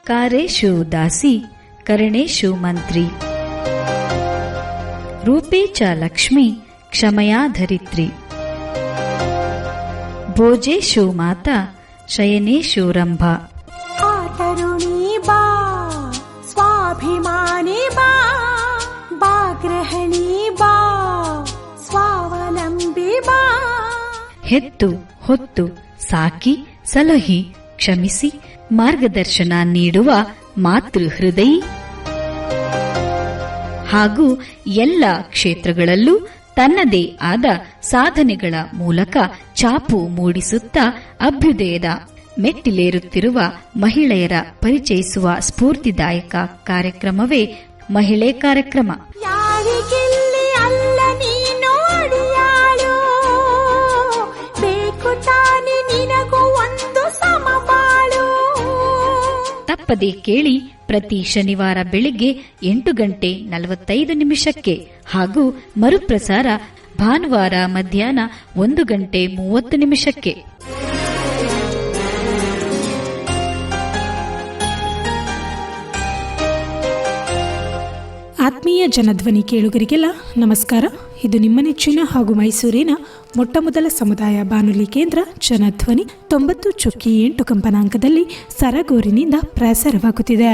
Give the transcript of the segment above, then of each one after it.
ಕಾರೇಶು ದಾಸಿ ಕರಣೇಶು ಮಂತ್ರಿ ರೂಪೇ ಚ ಲಕ್ಷ್ಮೀ ಕ್ಷಮಯಾ ಧರಿತ್ರಿ ಭೋಜೇಶು ಮಾತಾ ಶಯನೇಶು ರಂಭಾ ಆತರುಣಿ ಬಾ ಸ್ವಾಭಿಮಾನಿ ಬಾ ಬಾಗ್ರಹಣಿ ಬಾ ಸ್ವಾವಲಂಬಿ ಬಾ ಹೆತ್ತು ಹೊತ್ತು ಸಾಕಿ ಸಲಹಿ ಕ್ಷಮಿಸಿ ಮಾರ್ಗದರ್ಶನ ನೀಡುವ ಮಾತೃ ಹೃದಯಿ ಹಾಗೂ ಎಲ್ಲ ಕ್ಷೇತ್ರಗಳಲ್ಲೂ ತನ್ನದೇ ಆದ ಸಾಧನೆಗಳ ಮೂಲಕ ಛಾಪು ಮೂಡಿಸುತ್ತಾ ಅಭ್ಯುದಯದ ಮೆಟ್ಟಿಲೇರುತ್ತಿರುವ ಮಹಿಳೆಯರ ಪರಿಚಯಿಸುವ ಸ್ಫೂರ್ತಿದಾಯಕ ಕಾರ್ಯಕ್ರಮವೇ ಮಹಿಳೆ ಕಾರ್ಯಕ್ರಮ. ಯಾರಿಗಿಲ್ಲಿ ಅಲ್ಲ ನೀನು ಅಡಿಯಾಳು, ಬೇಕು ತಾನೆ ನಿನಗೂ ಒಂದು ಸಮಬಾಳು. ತಪ್ಪದೇ ಕೇಳಿ ಪ್ರತಿ ಶನಿವಾರ ಬೆಳಿಗ್ಗೆ 8:45 ಹಾಗೂ ಮರುಪ್ರಸಾರ ಭಾನುವಾರ ಮಧ್ಯಾಹ್ನ 1:30. ಆತ್ಮೀಯ ಜನಧ್ವನಿ ಕೇಳುಗರಿಗೆಲ್ಲ ನಮಸ್ಕಾರ. ಇದು ನಿಮ್ಮ ನೆಚ್ಚಿನ ಹಾಗೂ ಮೈಸೂರಿನ ಮೊಟ್ಟಮೊದಲ ಸಮುದಾಯ ಬಾನುಲಿ ಕೇಂದ್ರ ಜನಧ್ವನಿ 90.8 ಕಂಪನಾಂಕದಲ್ಲಿ ಸರಗೂರಿನಿಂದ ಪ್ರಸಾರವಾಗುತ್ತಿದೆ.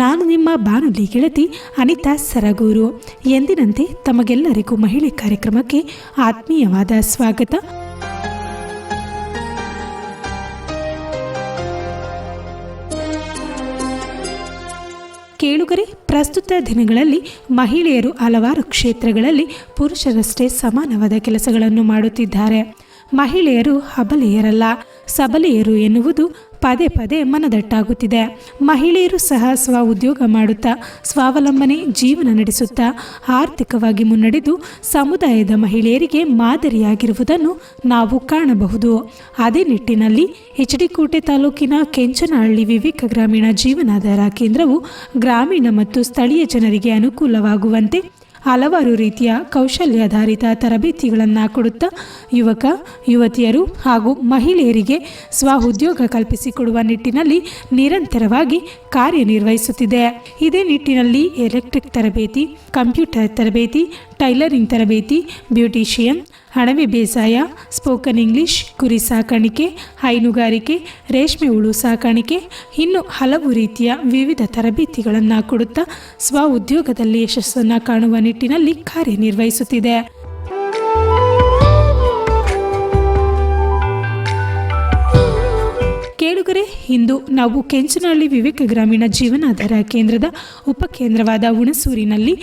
ನಾನು ನಿಮ್ಮ ಬಾನುಲಿ ಗೆಳತಿ ಅನಿತಾ ಸರಗೂರು. ಎಂದಿನಂತೆ ತಮಗೆಲ್ಲರಿಗೂ ಮಹಿಳೆ ಕಾರ್ಯಕ್ರಮಕ್ಕೆ ಆತ್ಮೀಯವಾದ ಸ್ವಾಗತ. ಕೇಳುಗರೆ, ಪ್ರಸ್ತುತ ದಿನಗಳಲ್ಲಿ ಮಹಿಳೆಯರು ಹಲವಾರು ಕ್ಷೇತ್ರಗಳಲ್ಲಿ ಪುರುಷರಷ್ಟೇ ಸಮಾನವಾದ ಕೆಲಸಗಳನ್ನು ಮಾಡುತ್ತಿದ್ದಾರೆ. ಮಹಿಳೆಯರು ಅಬಲೆಯರಲ್ಲ, ಸಬಲೆಯರು ಎನ್ನುವುದು ಪದೇ ಪದೇ ಮನದಟ್ಟಾಗುತ್ತಿದೆ. ಮಹಿಳೆಯರು ಸಹ ಸ್ವ ಉದ್ಯೋಗ ಮಾಡುತ್ತಾ ಸ್ವಾವಲಂಬನೆ ಜೀವನ ನಡೆಸುತ್ತಾ ಆರ್ಥಿಕವಾಗಿ ಮುನ್ನಡೆದು ಸಮುದಾಯದ ಮಹಿಳೆಯರಿಗೆ ಮಾದರಿಯಾಗಿರುವುದನ್ನು ನಾವು ಕಾಣಬಹುದು. ಅದೇ ನಿಟ್ಟಿನಲ್ಲಿ ಎಚ್.ಡಿ. ತಾಲೂಕಿನ ಕೆಂಚನಹಳ್ಳಿ ವಿವೇಕ ಗ್ರಾಮೀಣ ಜೀವನಾಧಾರ ಕೇಂದ್ರವು ಗ್ರಾಮೀಣ ಮತ್ತು ಸ್ಥಳೀಯ ಜನರಿಗೆ ಅನುಕೂಲವಾಗುವಂತೆ ಹಲವಾರು ರೀತಿಯ ಕೌಶಲ್ಯಾಧಾರಿತ ತರಬೇತಿಗಳನ್ನು ಕೊಡುತ್ತಾ ಯುವಕ ಯುವತಿಯರು ಹಾಗೂ ಮಹಿಳೆಯರಿಗೆ ಸ್ವ ಉದ್ಯೋಗ ಕಲ್ಪಿಸಿಕೊಡುವ ನಿಟ್ಟಿನಲ್ಲಿ ನಿರಂತರವಾಗಿ ಕಾರ್ಯನಿರ್ವಹಿಸುತ್ತಿದೆ. ಇದೇ ನಿಟ್ಟಿನಲ್ಲಿ ಎಲೆಕ್ಟ್ರಿಕ್ ತರಬೇತಿ, ಕಂಪ್ಯೂಟರ್ ತರಬೇತಿ, ಟೈಲರಿಂಗ್ ತರಬೇತಿ, ಬ್ಯೂಟಿಷಿಯನ್, ಅಣಬೆ ಬೇಸಾಯ, ಸ್ಪೋಕನ್ ಇಂಗ್ಲಿಷ್, ಕುರಿ ಸಾಕಾಣಿಕೆ, ಹೈನುಗಾರಿಕೆ, ರೇಷ್ಮೆ ಹುಳು ಸಾಕಾಣಿಕೆ, ಇನ್ನು ಹಲವು ರೀತಿಯ ವಿವಿಧ ತರಬೇತಿಗಳನ್ನು ಕೊಡುತ್ತಾ ಸ್ವ ಉದ್ಯೋಗದಲ್ಲಿ ಯಶಸ್ಸನ್ನು ಕಾಣುವ ನಿಟ್ಟಿನಲ್ಲಿ ಕಾರ್ಯನಿರ್ವಹಿಸುತ್ತಿದೆ. ಕೇಳುಗರೆ, ಇಂದು ನಾವು ಕೆಂಚನಹಳ್ಳಿ ವಿವೇಕ ಗ್ರಾಮೀಣ ಜೀವನಾಧಾರ ಕೇಂದ್ರದ ಉಪಕೇಂದ್ರವಾದ ಹುಣಸೂರಿನಲ್ಲಿ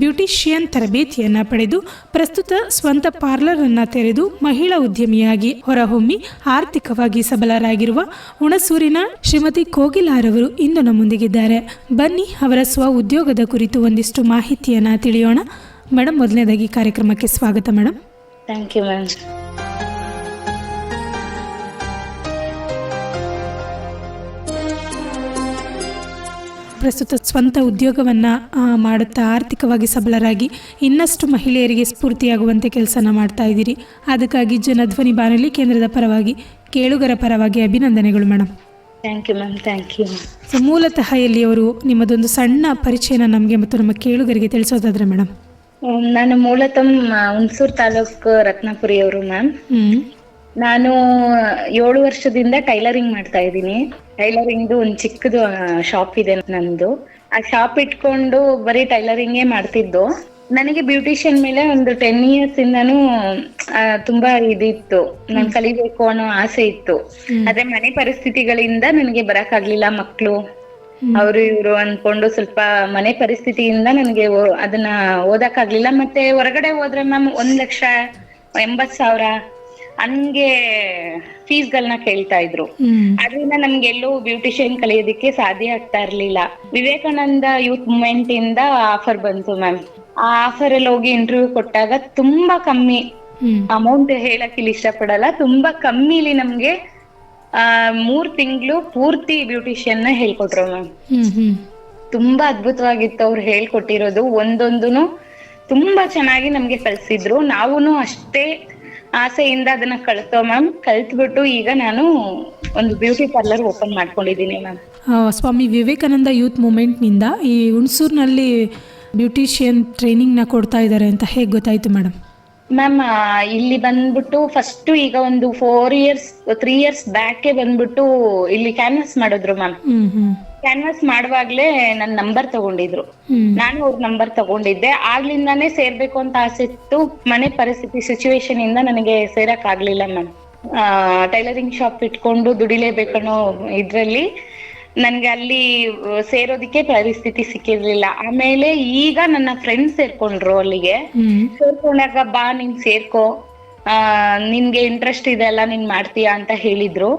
ಬ್ಯೂಟಿಷಿಯನ್ ತರಬೇತಿಯನ್ನು ಪಡೆದು ಪ್ರಸ್ತುತ ಸ್ವಂತ ಪಾರ್ಲರ್ ಅನ್ನು ತೆರೆದು ಮಹಿಳಾ ಉದ್ಯಮಿಯಾಗಿ ಹೊರಹೊಮ್ಮಿ ಆರ್ಥಿಕವಾಗಿ ಸಬಲರಾಗಿರುವ ಹುಣಸೂರಿನ ಶ್ರೀಮತಿ ಕೋಗಿಲಾರವರು ಇಂದು ನಮ್ಮೊಂದಿಗಿದ್ದಾರೆ. ಬನ್ನಿ ಅವರ ಸ್ವ ಉದ್ಯೋಗದ ಕುರಿತು ಒಂದಿಷ್ಟು ಮಾಹಿತಿಯನ್ನು ತಿಳಿಯೋಣ. ಮೇಡಮ್, ಮೊದಲನೇದಾಗಿ ಕಾರ್ಯಕ್ರಮಕ್ಕೆ ಸ್ವಾಗತ ಮೇಡಮ್. Thank you ma'am. ಪ್ರಸ್ತುತ ಸ್ವಂತ ಉದ್ಯೋಗವನ್ನು ಮಾಡುತ್ತಾ ಆರ್ಥಿಕವಾಗಿ ಸಬಲರಾಗಿ ಇನ್ನಷ್ಟು ಮಹಿಳೆಯರಿಗೆ ಸ್ಫೂರ್ತಿಯಾಗುವಂತೆ ಕೆಲಸನ ಮಾಡ್ತಾ ಇದ್ದೀರಿ. ಅದಕ್ಕಾಗಿ ಜನಧ್ವನಿ ಬಾನುಲಿ ಕೇಂದ್ರದ ಪರವಾಗಿ ಕೇಳುಗರ ಪರವಾಗಿ ಅಭಿನಂದನೆಗಳು madam. Thank you ma'am. Thank you. So ಮೂಲತಃ ಎಲ್ಲಿಯವರು, ನಿಮ್ಮದೊಂದು ಸಣ್ಣ ಪರಿಚಯನ ನಮಗೆ ಮತ್ತು ನಮ್ಮ ಕೇಳುಗರಿಗೆ ತಿಳಿಸೋದಾದ್ರೆ ಮೇಡಮ್. ನಾನು ಮೂಲತಃ ಹುಣಸೂರು ತಾಲೂಕು ರತ್ನಪುರಿಯವರು ಮ್ಯಾಮ್. ನಾನು 7 ವರ್ಷದಿಂದ ಟೈಲರಿಂಗ್ ಮಾಡ್ತಾ ಇದ್ದೀನಿ. ಟೈಲರಿಂಗ್ದು ಒಂದು ಚಿಕ್ಕದು ಶಾಪ್ ಇದೆ ನಂದು. ಆ ಶಾಪ್ ಇಟ್ಕೊಂಡು ಬರೀ ಟೈಲರಿಂಗೇ ಮಾಡ್ತಿದ್ದು. ನನಗೆ ಬ್ಯೂಟಿಷಿಯನ್ ಮೇಲೆ ಒಂದು 10 years ಇಂದಾನು ತುಂಬಾ ಇದಿತ್ತು, ನಾನು ಕಲಿಬೇಕು ಅನ್ನೋ ಆಸೆ ಇತ್ತು. ಆದ್ರೆ ಮನೆ ಪರಿಸ್ಥಿತಿಗಳಿಂದ ನನಗೆ ಬರಕ್ಕಾಗ್ಲಿಲ್ಲ. ಮಕ್ಳು ಅವರು ಇವ್ರು ಅನ್ಕೊಂಡು ಸ್ವಲ್ಪ ಮನೆ ಪರಿಸ್ಥಿತಿಯಿಂದ ನನಗೆ ಅದನ್ನ ಓದಕ್ಕಾಗ್ಲಿಲ್ಲ. ಮತ್ತೆ ಹೊರಗಡೆ ಹೋದ್ರೆ ಮ್ಯಾಮ್ 1,80,000 ಹಂಗೆ ಫೀಸ್ಗಳನ್ನ ಕೇಳ್ತಾ ಇದ್ರು. ಅದರಿಂದ ನಮ್ಗೆ ಎಲ್ಲೂ ಬ್ಯೂಟಿಷಿಯನ್ ಕಲಿಯೋದಕ್ಕೆ ಸಾಧ್ಯ ಆಗ್ತಾ ಇರ್ಲಿಲ್ಲ. ವಿವೇಕಾನಂದ ಯೂತ್ ಮೂವ್ಮೆಂಟ್ ಇಂದ ಆಫರ್ ಬಂತು ಮ್ಯಾಮ್. ಆ ಆಫರ್ ಅಲ್ಲಿ ಹೋಗಿ ಇಂಟರ್ವ್ಯೂ ಕೊಟ್ಟಾಗ ತುಂಬಾ ಕಮ್ಮಿ ಅಮೌಂಟ್ ಹೇಳಕ್ ಇಲ್ಲಿ ಇಷ್ಟಪಡಲ್ಲ, ತುಂಬಾ ಕಮ್ಮಿಲಿ ನಮ್ಗೆ 3 ತಿಂಗಳು ಪೂರ್ತಿ ಬ್ಯೂಟಿಷಿಯನ್ ನ ಹೇಳ್ಕೊಟ್ರು ಮ್ಯಾಮ್. ತುಂಬಾ ಅದ್ಭುತವಾಗಿತ್ತು ಅವ್ರು ಹೇಳ್ಕೊಟ್ಟಿರೋದು. ಒಂದೊಂದುನು ತುಂಬಾ ಚೆನ್ನಾಗಿ ನಮ್ಗೆ ಕಲ್ಸಿದ್ರು. ನಾವೂನು ಅಷ್ಟೇ ಆಸೆಯಿಂದ ಅದನ್ನ ಕಳ್ತೋ ಮ್ಯಾಮ್. ಕಲ್ತ್ಬಿಟ್ಟು ಈಗ ನಾನು ಒಂದು ಬ್ಯೂಟಿ ಪಾರ್ಲರ್ ಓಪನ್ ಮಾಡ್ಕೊಂಡಿದ್ದೀನಿ ಮ್ಯಾಮ್. ಸ್ವಾಮಿ ವಿವೇಕಾನಂದ ಯೂತ್ ಮೂಮೆಂಟ್ನಿಂದ ಈ ಹುಣಸೂರಿನಲ್ಲಿ ಬ್ಯೂಟಿಷಿಯನ್ ಟ್ರೈನಿಂಗ್ನ ಕೊಡ್ತಾ ಇದ್ದಾರೆ ಅಂತ ಹೇಗೆ ಗೊತ್ತಾಯಿತು ಮೇಡಮ್? ಮ್ಯಾಮ್ ಇಲ್ಲಿ ಬಂದ್ಬಿಟ್ಟು ಫಸ್ಟ್ ಈಗ ಒಂದು 3 ಇಯರ್ಸ್ ಬ್ಯಾಕೆ ಬಂದ್ಬಿಟ್ಟು ಇಲ್ಲಿ ಕ್ಯಾನ್ವಾಸ್ ಮಾಡಿದ್ರು ಮ್ಯಾಮ್. ಕ್ಯಾನ್ವಾಸ್ ಮಾಡುವಾಗ್ಲೇ ನನ್ನ ನಂಬರ್ ತಗೊಂಡಿದ್ರು. ನಾನು ಅವ್ರ ನಂಬರ್ ತಗೊಂಡಿದ್ದೆ. ಆಗ್ಲಿಂದಾನೇ ಸೇರ್ಬೇಕು ಅಂತ ಆಸೆ ಇತ್ತು. ಮನೆ ಪರಿಸ್ಥಿತಿ ಸಿಚುವೇಶನ್ ಇಂದ ನನಗೆ ಸೇರಕ್ ಆಗ್ಲಿಲ್ಲ ಮ್ಯಾಮ್. ಟೈಲರಿಂಗ್ ಶಾಪ್ ಇಟ್ಕೊಂಡು ದುಡಿಲೇಬೇಕನ್ನೋ ಇದ್ರಲ್ಲಿ ನನ್ಗೆ ಅಲ್ಲಿ ಸೇರೋದಿಕ್ಕೆ ಪರಿಸ್ಥಿತಿ ಸಿಕ್ಕಿರ್ಲಿಲ್ಲ. ಆಮೇಲೆ ಈಗ ನನ್ನ ಫ್ರೆಂಡ್ಸ್ ಸೇರ್ಕೊಂಡ್ರು ಅಲ್ಲಿಗೆ. ಸೇರ್ಕೊಂಡಾಗ ಬಾ ನೀನ್ ಸೇರ್ಕೋ, ನಿನ್ಗೆ ಇಂಟ್ರೆಸ್ಟ್ ಇದೆ ಅಲ್ಲ, ನೀನ್ ಮಾಡ್ತೀಯಾ ಅಂತ ಹೇಳಿದ್ರು.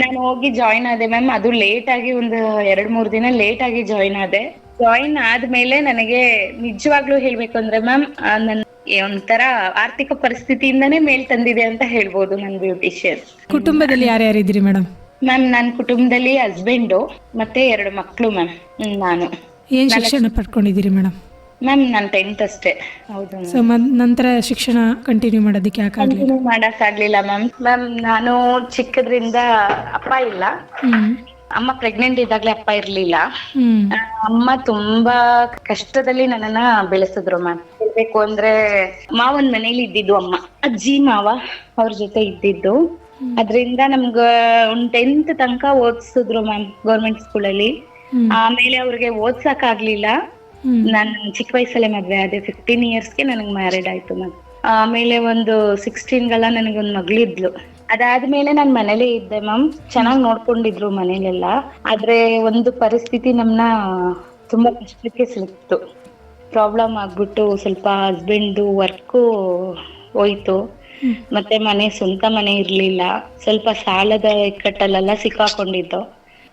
ನಾನು ಹೋಗಿ ಜಾಯಿನ್ ಆದೆ ಮ್ಯಾಮ್. ಅದು ಲೇಟ್ ಆಗಿ ಒಂದು 2-3 ದಿನ ಲೇಟ್ ಆಗಿ ಜಾಯಿನ್ ಆದೆ. ಜಾಯಿನ್ ಆದ್ಮೇಲೆ ನನಗೆ ನಿಜವಾಗ್ಲೂ ಹೇಳ್ಬೇಕು ಅಂದ್ರೆ ಮ್ಯಾಮ್, ನನ್ ಒಂಥರ ಆರ್ಥಿಕ ಪರಿಸ್ಥಿತಿಯಿಂದಾನೇ ಮೇಲ್ ತಂದಿದೆ ಅಂತ ಹೇಳ್ಬೋದು ನನ್ ಬ್ಯೂಟಿಷಿಯನ್. ಕುಟುಂಬದಲ್ಲಿ ಯಾರ್ಯಾರಿದ್ದೀರಿ ಮೇಡಮ್? ಮ್ಯಾಮ್ ನನ್ನ ಕುಟುಂಬದಲ್ಲಿ ಹಸ್ಬೆಂಡು ಮತ್ತೆ 2 ಮಕ್ಳು ಮ್ಯಾಮ್. ನಾನು ಏನ್ ಶಿಕ್ಷಣ ಪಡ್ಕೊಂಡಿದ್ದೀರಿ ಮೇಡಮ್? ಮ್ಯಾಮ್ ನಾನು 10th ಅಷ್ಟೇ. ಹೌದು. ಸೊ ನಂತರ ಶಿಕ್ಷಣ ಕಂಟಿನ್ಯೂ ಮಾಡೋದಕ್ಕೆ ಕಂಟಿನ್ಯೂ ಮಾಡಕ್ ಆಗ್ಲಿಲ್ಲ ಮ್ಯಾಮ್. ನಾನು ಚಿಕ್ಕದ್ರಿಂದ ಅಪ್ಪ ಇಲ್ಲ. ಅಮ್ಮ ಪ್ರೆಗ್ನೆಂಟ್ ಇದ್ದಾಗ್ಲೇ ಅಪ್ಪ ಇರ್ಲಿಲ್ಲ. ಅಮ್ಮ ತುಂಬಾ ಕಷ್ಟದಲ್ಲಿ ನನ್ನನ್ನ ಬೆಳೆಸಿದ್ರು ಮ್ಯಾಮ್. ಹೇಳ್ಬೇಕು ಅಂದ್ರೆ ಮಾವನ್ ಮನೇಲಿ ಇದ್ದಿದ್ದು ಅಮ್ಮ, ಅಜ್ಜಿ ಮಾವ ಅವ್ರ ಜೊತೆ ಇದ್ದಿದ್ದು. ಅದ್ರಿಂದ ನಮ್ಗ ಒಂದ್ 10th ತನಕ ಓದಿಸಿದ್ರು ಮ್ಯಾಮ್ ಗೌರ್ಮೆಂಟ್ ಸ್ಕೂಲಲ್ಲಿ. ಆಮೇಲೆ ಅವ್ರಿಗೆ ಓದ್ಸಕ್ ಆಗ್ಲಿಲ್ಲ. ನಾನು ಚಿಕ್ಕ ವಯಸ್ಸಲ್ಲೇ ಮದ್ವೆ ಆದೆ. 15 ಇಯರ್ಸ್ಗೆ ನನಗ್ ಮ್ಯಾರಿಡ್ ಆಯ್ತು ಮ್ಯಾಮ್. ಆಮೇಲೆ ಒಂದು 16 ನನಗೊಂದ್ ಮಗಳಿದ್ಲು. ಅದಾದ್ಮೇಲೆ ನಾನ್ ಮನೇಲೇ ಇದ್ದೆ ಮ್ಯಾಮ್. ಚೆನ್ನಾಗ್ ನೋಡ್ಕೊಂಡಿದ್ರು ಮನೇಲೆಲ್ಲ. ಆದ್ರೆ ಒಂದು ಪರಿಸ್ಥಿತಿ ನಮ್ನ ತುಂಬಾ ಕಷ್ಟಕ್ಕೆ ಸಿಕ್ತು. ಪ್ರಾಬ್ಲಮ್ ಆಗ್ಬಿಟ್ಟು ಸ್ವಲ್ಪ ಹಸ್ಬೆಂಡು ವರ್ಕು ಹೋಯ್ತು. ಮತ್ತೆ ಸ್ವಂತ ಮನೆ ಇರ್ಲಿಲ್ಲ. ಸ್ವಲ್ಪ ಸಾಲದ ಇಕ್ಕಟ್ಟಲ್ಲೆಲ್ಲ ಸಿಕ್ಕಾಕೊಂಡಿದ್ದು.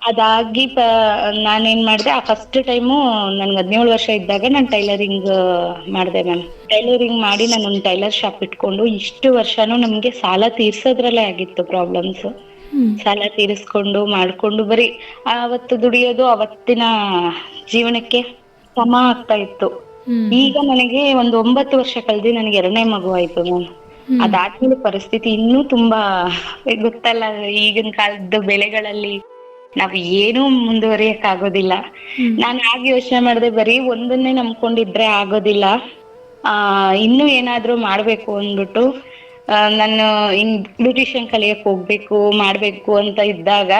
ಅದಾಗಿ ನಾನೇನ್ ಮಾಡ್ದೆ, ಆ ಫಸ್ಟ್ ಟೈಮು ನನ್ಗೆ 17 ವರ್ಷ ಇದ್ದಾಗ ನಾನು ಟೈಲರಿಂಗ್ ಮಾಡ್ದೆ ಮ್ಯಾಮ್. ಟೈಲರಿಂಗ್ ಮಾಡಿ ನಾನೊಂದು ಟೈಲರ್ ಶಾಪ್ ಇಟ್ಕೊಂಡು ಇಷ್ಟು ವರ್ಷನೂ ನಮ್ಗೆ ಸಾಲ ತೀರ್ಸೋದ್ರಲ್ಲೇ ಆಗಿತ್ತು ಪ್ರಾಬ್ಲಮ್ಸ್. ಸಾಲ ತೀರಿಸ್ಕೊಂಡು ಮಾಡ್ಕೊಂಡು ಬರೀ ಅವತ್ತು ದುಡಿಯೋದು, ಅವತ್ತಿನ ಜೀವನಕ್ಕೆ ಸಮ ಆಗ್ತಾ ಇತ್ತು. ಈಗ ನನಗೆ ಒಂದು 9 ವರ್ಷ ಕಳೆದಿ ನನಗೆ 2ನೇ ಮಗು ಆಯ್ತು ಮ್ಯಾಮ್. ಅದಾದ್ಮೇಲೆ ಪರಿಸ್ಥಿತಿ ಇನ್ನೂ ತುಂಬಾ ಗೊತ್ತಲ್ಲ, ಈಗಿನ ಕಾಲದ ಬೆಲೆಗಳಲ್ಲಿ ನಾವ್ ಏನೂ ಮುಂದುವರಿಯಕ್ ಆಗೋದಿಲ್ಲ. ನಾನು ಆಗ ಯೋಚನೆ ಮಾಡಿದೆ, ಬರೀ ಒಂದನ್ನೇ ನಂಬ್ಕೊಂಡಿದ್ರೆ ಆಗೋದಿಲ್ಲ, ಇನ್ನೂ ಏನಾದ್ರೂ ಮಾಡ್ಬೇಕು ಅಂದ್ಬಿಟ್ಟು ನಾನು ಬ್ಯೂಟಿಷಿಯನ್ ಕಲಿಯಕ್ ಹೋಗ್ಬೇಕು ಮಾಡ್ಬೇಕು ಅಂತ ಇದ್ದಾಗ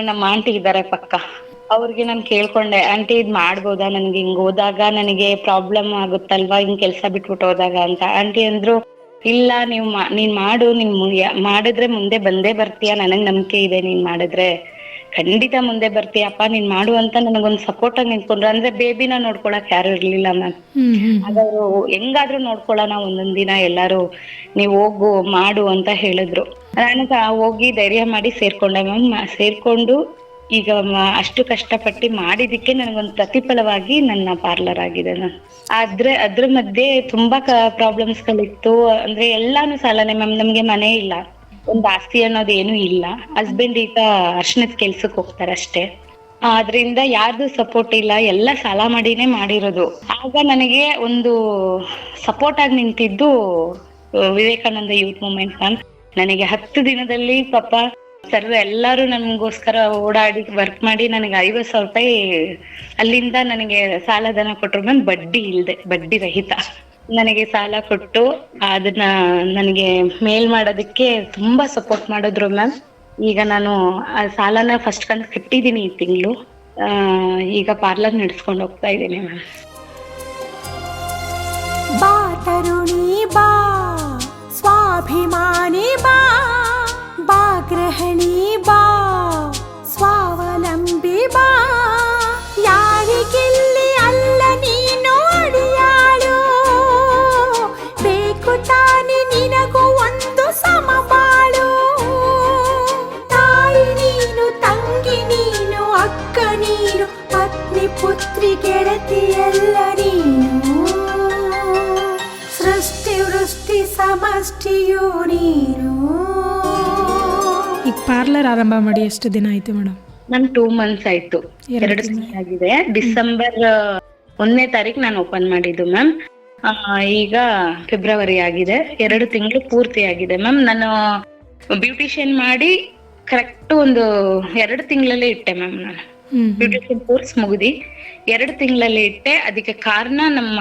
ನಮ್ಮ ಆಂಟಿ ಇದ್ದಾರೆ ಪಕ್ಕ. ಅವ್ರಿಗೆ ನಾನು ಕೇಳ್ಕೊಂಡೆ, ಆಂಟಿ ಇದ್ ಮಾಡ್ಬೋದಾ, ನನ್ಗೆ ಹಿಂಗ್ ಹೋದಾಗ ನನಗೆ ಪ್ರಾಬ್ಲಮ್ ಆಗುತ್ತಲ್ವಾ ಹಿಂಗ್ ಕೆಲ್ಸ ಬಿಟ್ಬಿಟ್ಟು ಹೋದಾಗ ಅಂತ. ಆಂಟಿ ಅಂದ್ರು, ಇಲ್ಲ ನೀನ್ ಮಾಡು, ಮಾಡಿದ್ರೆ ಮುಂದೆ ಬಂದೇ ಬರ್ತೀಯ, ನನಗ್ ನಂಬಿಕೆ ಇದೆ, ನೀನ್ ಮಾಡಿದ್ರೆ ಖಂಡಿತ ಮುಂದೆ ಬರ್ತೀಯಪ್ಪ, ನೀನ್ ಮಾಡು ಅಂತ ನನಗೊಂದ್ ಸಪೋರ್ಟ್ ಆಗಿ ನಿಂತ್ಕೊಂಡ್ರು. ಅಂದ್ರೆ ಬೇಬಿನ ನೋಡ್ಕೊಳಕ್ ಯಾರು ಇರ್ಲಿಲ್ಲ ಮ್ಯಾಮ್. ಹಾಗಾದ್ರು ಹೆಂಗಾದ್ರೂ ನೋಡ್ಕೊಳೋಣ ಒಂದೊಂದ್ ದಿನ, ಎಲ್ಲಾರು ನೀವ್ ಹೋಗು ಮಾಡು ಅಂತ ಹೇಳಿದ್ರು. ನಾನು ಹೋಗಿ ಧೈರ್ಯ ಮಾಡಿ ಸೇರ್ಕೊಂಡೆ ಮ್ಯಾಮ್. ಸೇರ್ಕೊಂಡು ಈಗ ಅಷ್ಟು ಕಷ್ಟಪಟ್ಟು ಮಾಡಿದಕ್ಕೆ ನನಗೊಂದು ಪ್ರತಿಫಲವಾಗಿ ನನ್ನ ಪಾರ್ಲರ್ ಆಗಿದೆ ಮ್ಯಾಮ್. ಅದ್ರ ಮಧ್ಯೆ ತುಂಬಾ ಪ್ರಾಬ್ಲಮ್ಸ್ ಗಳಿತ್ತು. ಅಂದ್ರೆ ಎಲ್ಲಾನು ಸಾಲನೆ ಮ್ಯಾಮ್. ನಮ್ಗೆ ಮನೆ ಇಲ್ಲ, ಒಂದ್ ಆಸ್ತಿ ಅನ್ನೋದು ಏನು ಇಲ್ಲ. ಹಸ್ಬೆಂಡ್ ಈಗ ಅರ್ಶನದ ಕೆಲ್ಸಕ್ಕೆ ಹೋಗ್ತಾರೆ ಅಷ್ಟೇ. ಆದ್ರಿಂದ ಯಾರ್ದು ಸಪೋರ್ಟ್ ಇಲ್ಲ, ಎಲ್ಲ ಸಾಲ ಮಾಡಿನೇ ಮಾಡಿರೋದು. ಆಗ ನನಗೆ ಒಂದು ಸಪೋರ್ಟ್ ಆಗಿ ನಿಂತಿದ್ದು ವಿವೇಕಾನಂದ ಯೂತ್ ಮೂವ್ಮೆಂಟ್ ಮ್ಯಾಮ್. ನನಗೆ 10 ದಿನದಲ್ಲಿ ಪಾಪ ಸರ್ ಎಲ್ಲಾರು ನನ್ಗೋಸ್ಕರ ಓಡಾಡಿ ವರ್ಕ್ ಮಾಡಿ ನನಗೆ 50,000 ರೂಪಾಯಿ ಅಲ್ಲಿಂದ ನನಗೆ ಸಾಲಧನ ಕೊಟ್ರು ಮ್ಯಾಮ್. ಬಡ್ಡಿ ರಹಿತ ನನಗೆ ಸಾಲ ಕೊಟ್ಟು ಅದನ್ನ ನನಗೆ ಮೇಲ್ ಮಾಡೋದಕ್ಕೆ ತುಂಬಾ ಸಪೋರ್ಟ್ ಮಾಡಿದ್ರು ಮ್ಯಾಮ್. ಈಗ ನಾನು ಆ ಸಾಲನ ಫಸ್ಟ್ ಕಂತು ಕಟ್ಟಿದೀನಿ ಈ ತಿಂಗಳು. ಈಗ ಪಾರ್ಲರ್ ನಡೆಸ್ಕೊಂಡು ಹೋಗ್ತಾ ಇದ್ದೀನಿ ಮ್ಯಾಮ್. ಬಾ ತರುಣಿ ಬಾ, ಸ್ವಾಭಿಮಾನಿ ಬಾ, ಬಾ ಗೃಹಿಣಿ ಬಾ, ಸ್ವಾವಲಂಬಿ ಬಾ, ಯಾರಿಗಿಲ್ಲಿ ಅಲ್ಲ ನೀನು ಅಡಿಯಾಳು, ಬೇಕು ತಾನೆ ನಿನಗೂ ಒಂದು ಸಮಬಾಳು. ತಾಯಿ ನೀನು, ತಂಗಿ ನೀನು, ಅಕ್ಕ ನೀನು, ಪತ್ನಿ ಪುತ್ರಿ ಗೆಳತಿ ಎಲ್ಲ ನೀನು, ಸೃಷ್ಟಿ ವೃಷ್ಟಿ ಸಮಷ್ಟಿಯು ನೀನು. ಈಗ ಪಾರ್ಲರ್ ಆರಂಭ ಮಾಡಿ ಎಷ್ಟು ದಿನ ಆಯ್ತು ಮೇಡಮ್? ನನ್ 2 months ಆಯ್ತು. 2 ತಿಂಗಳು ಆಗಿದೆ. ಡಿಸೆಂಬರ್ 1ನೇ ತಾರೀಕು ನಾನು ಓಪನ್ ಮಾಡಿದ್ದು ಮ್ಯಾಮ್. ಈಗ ಫೆಬ್ರವರಿ ಆಗಿದೆ, 2 ತಿಂಗಳು ಪೂರ್ತಿ ಆಗಿದೆ ಮ್ಯಾಮ್. ನಾನು ಬ್ಯೂಟಿಷಿಯನ್ ಮಾಡಿ ಕರೆಕ್ಟ್ ಒಂದು 2 ತಿಂಗಳಲ್ಲೇ ಇಟ್ಟೆ ಮ್ಯಾಮ್. ನಾನು ಬ್ಯೂಟಿಷಿಯನ್ ಕೋರ್ಸ್ ಮುಗಿದಿ 2 ತಿಂಗಳಲ್ಲಿ ಇಟ್ಟೆ. ಅದಕ್ಕೆ ಕಾರಣ ನಮ್ಮ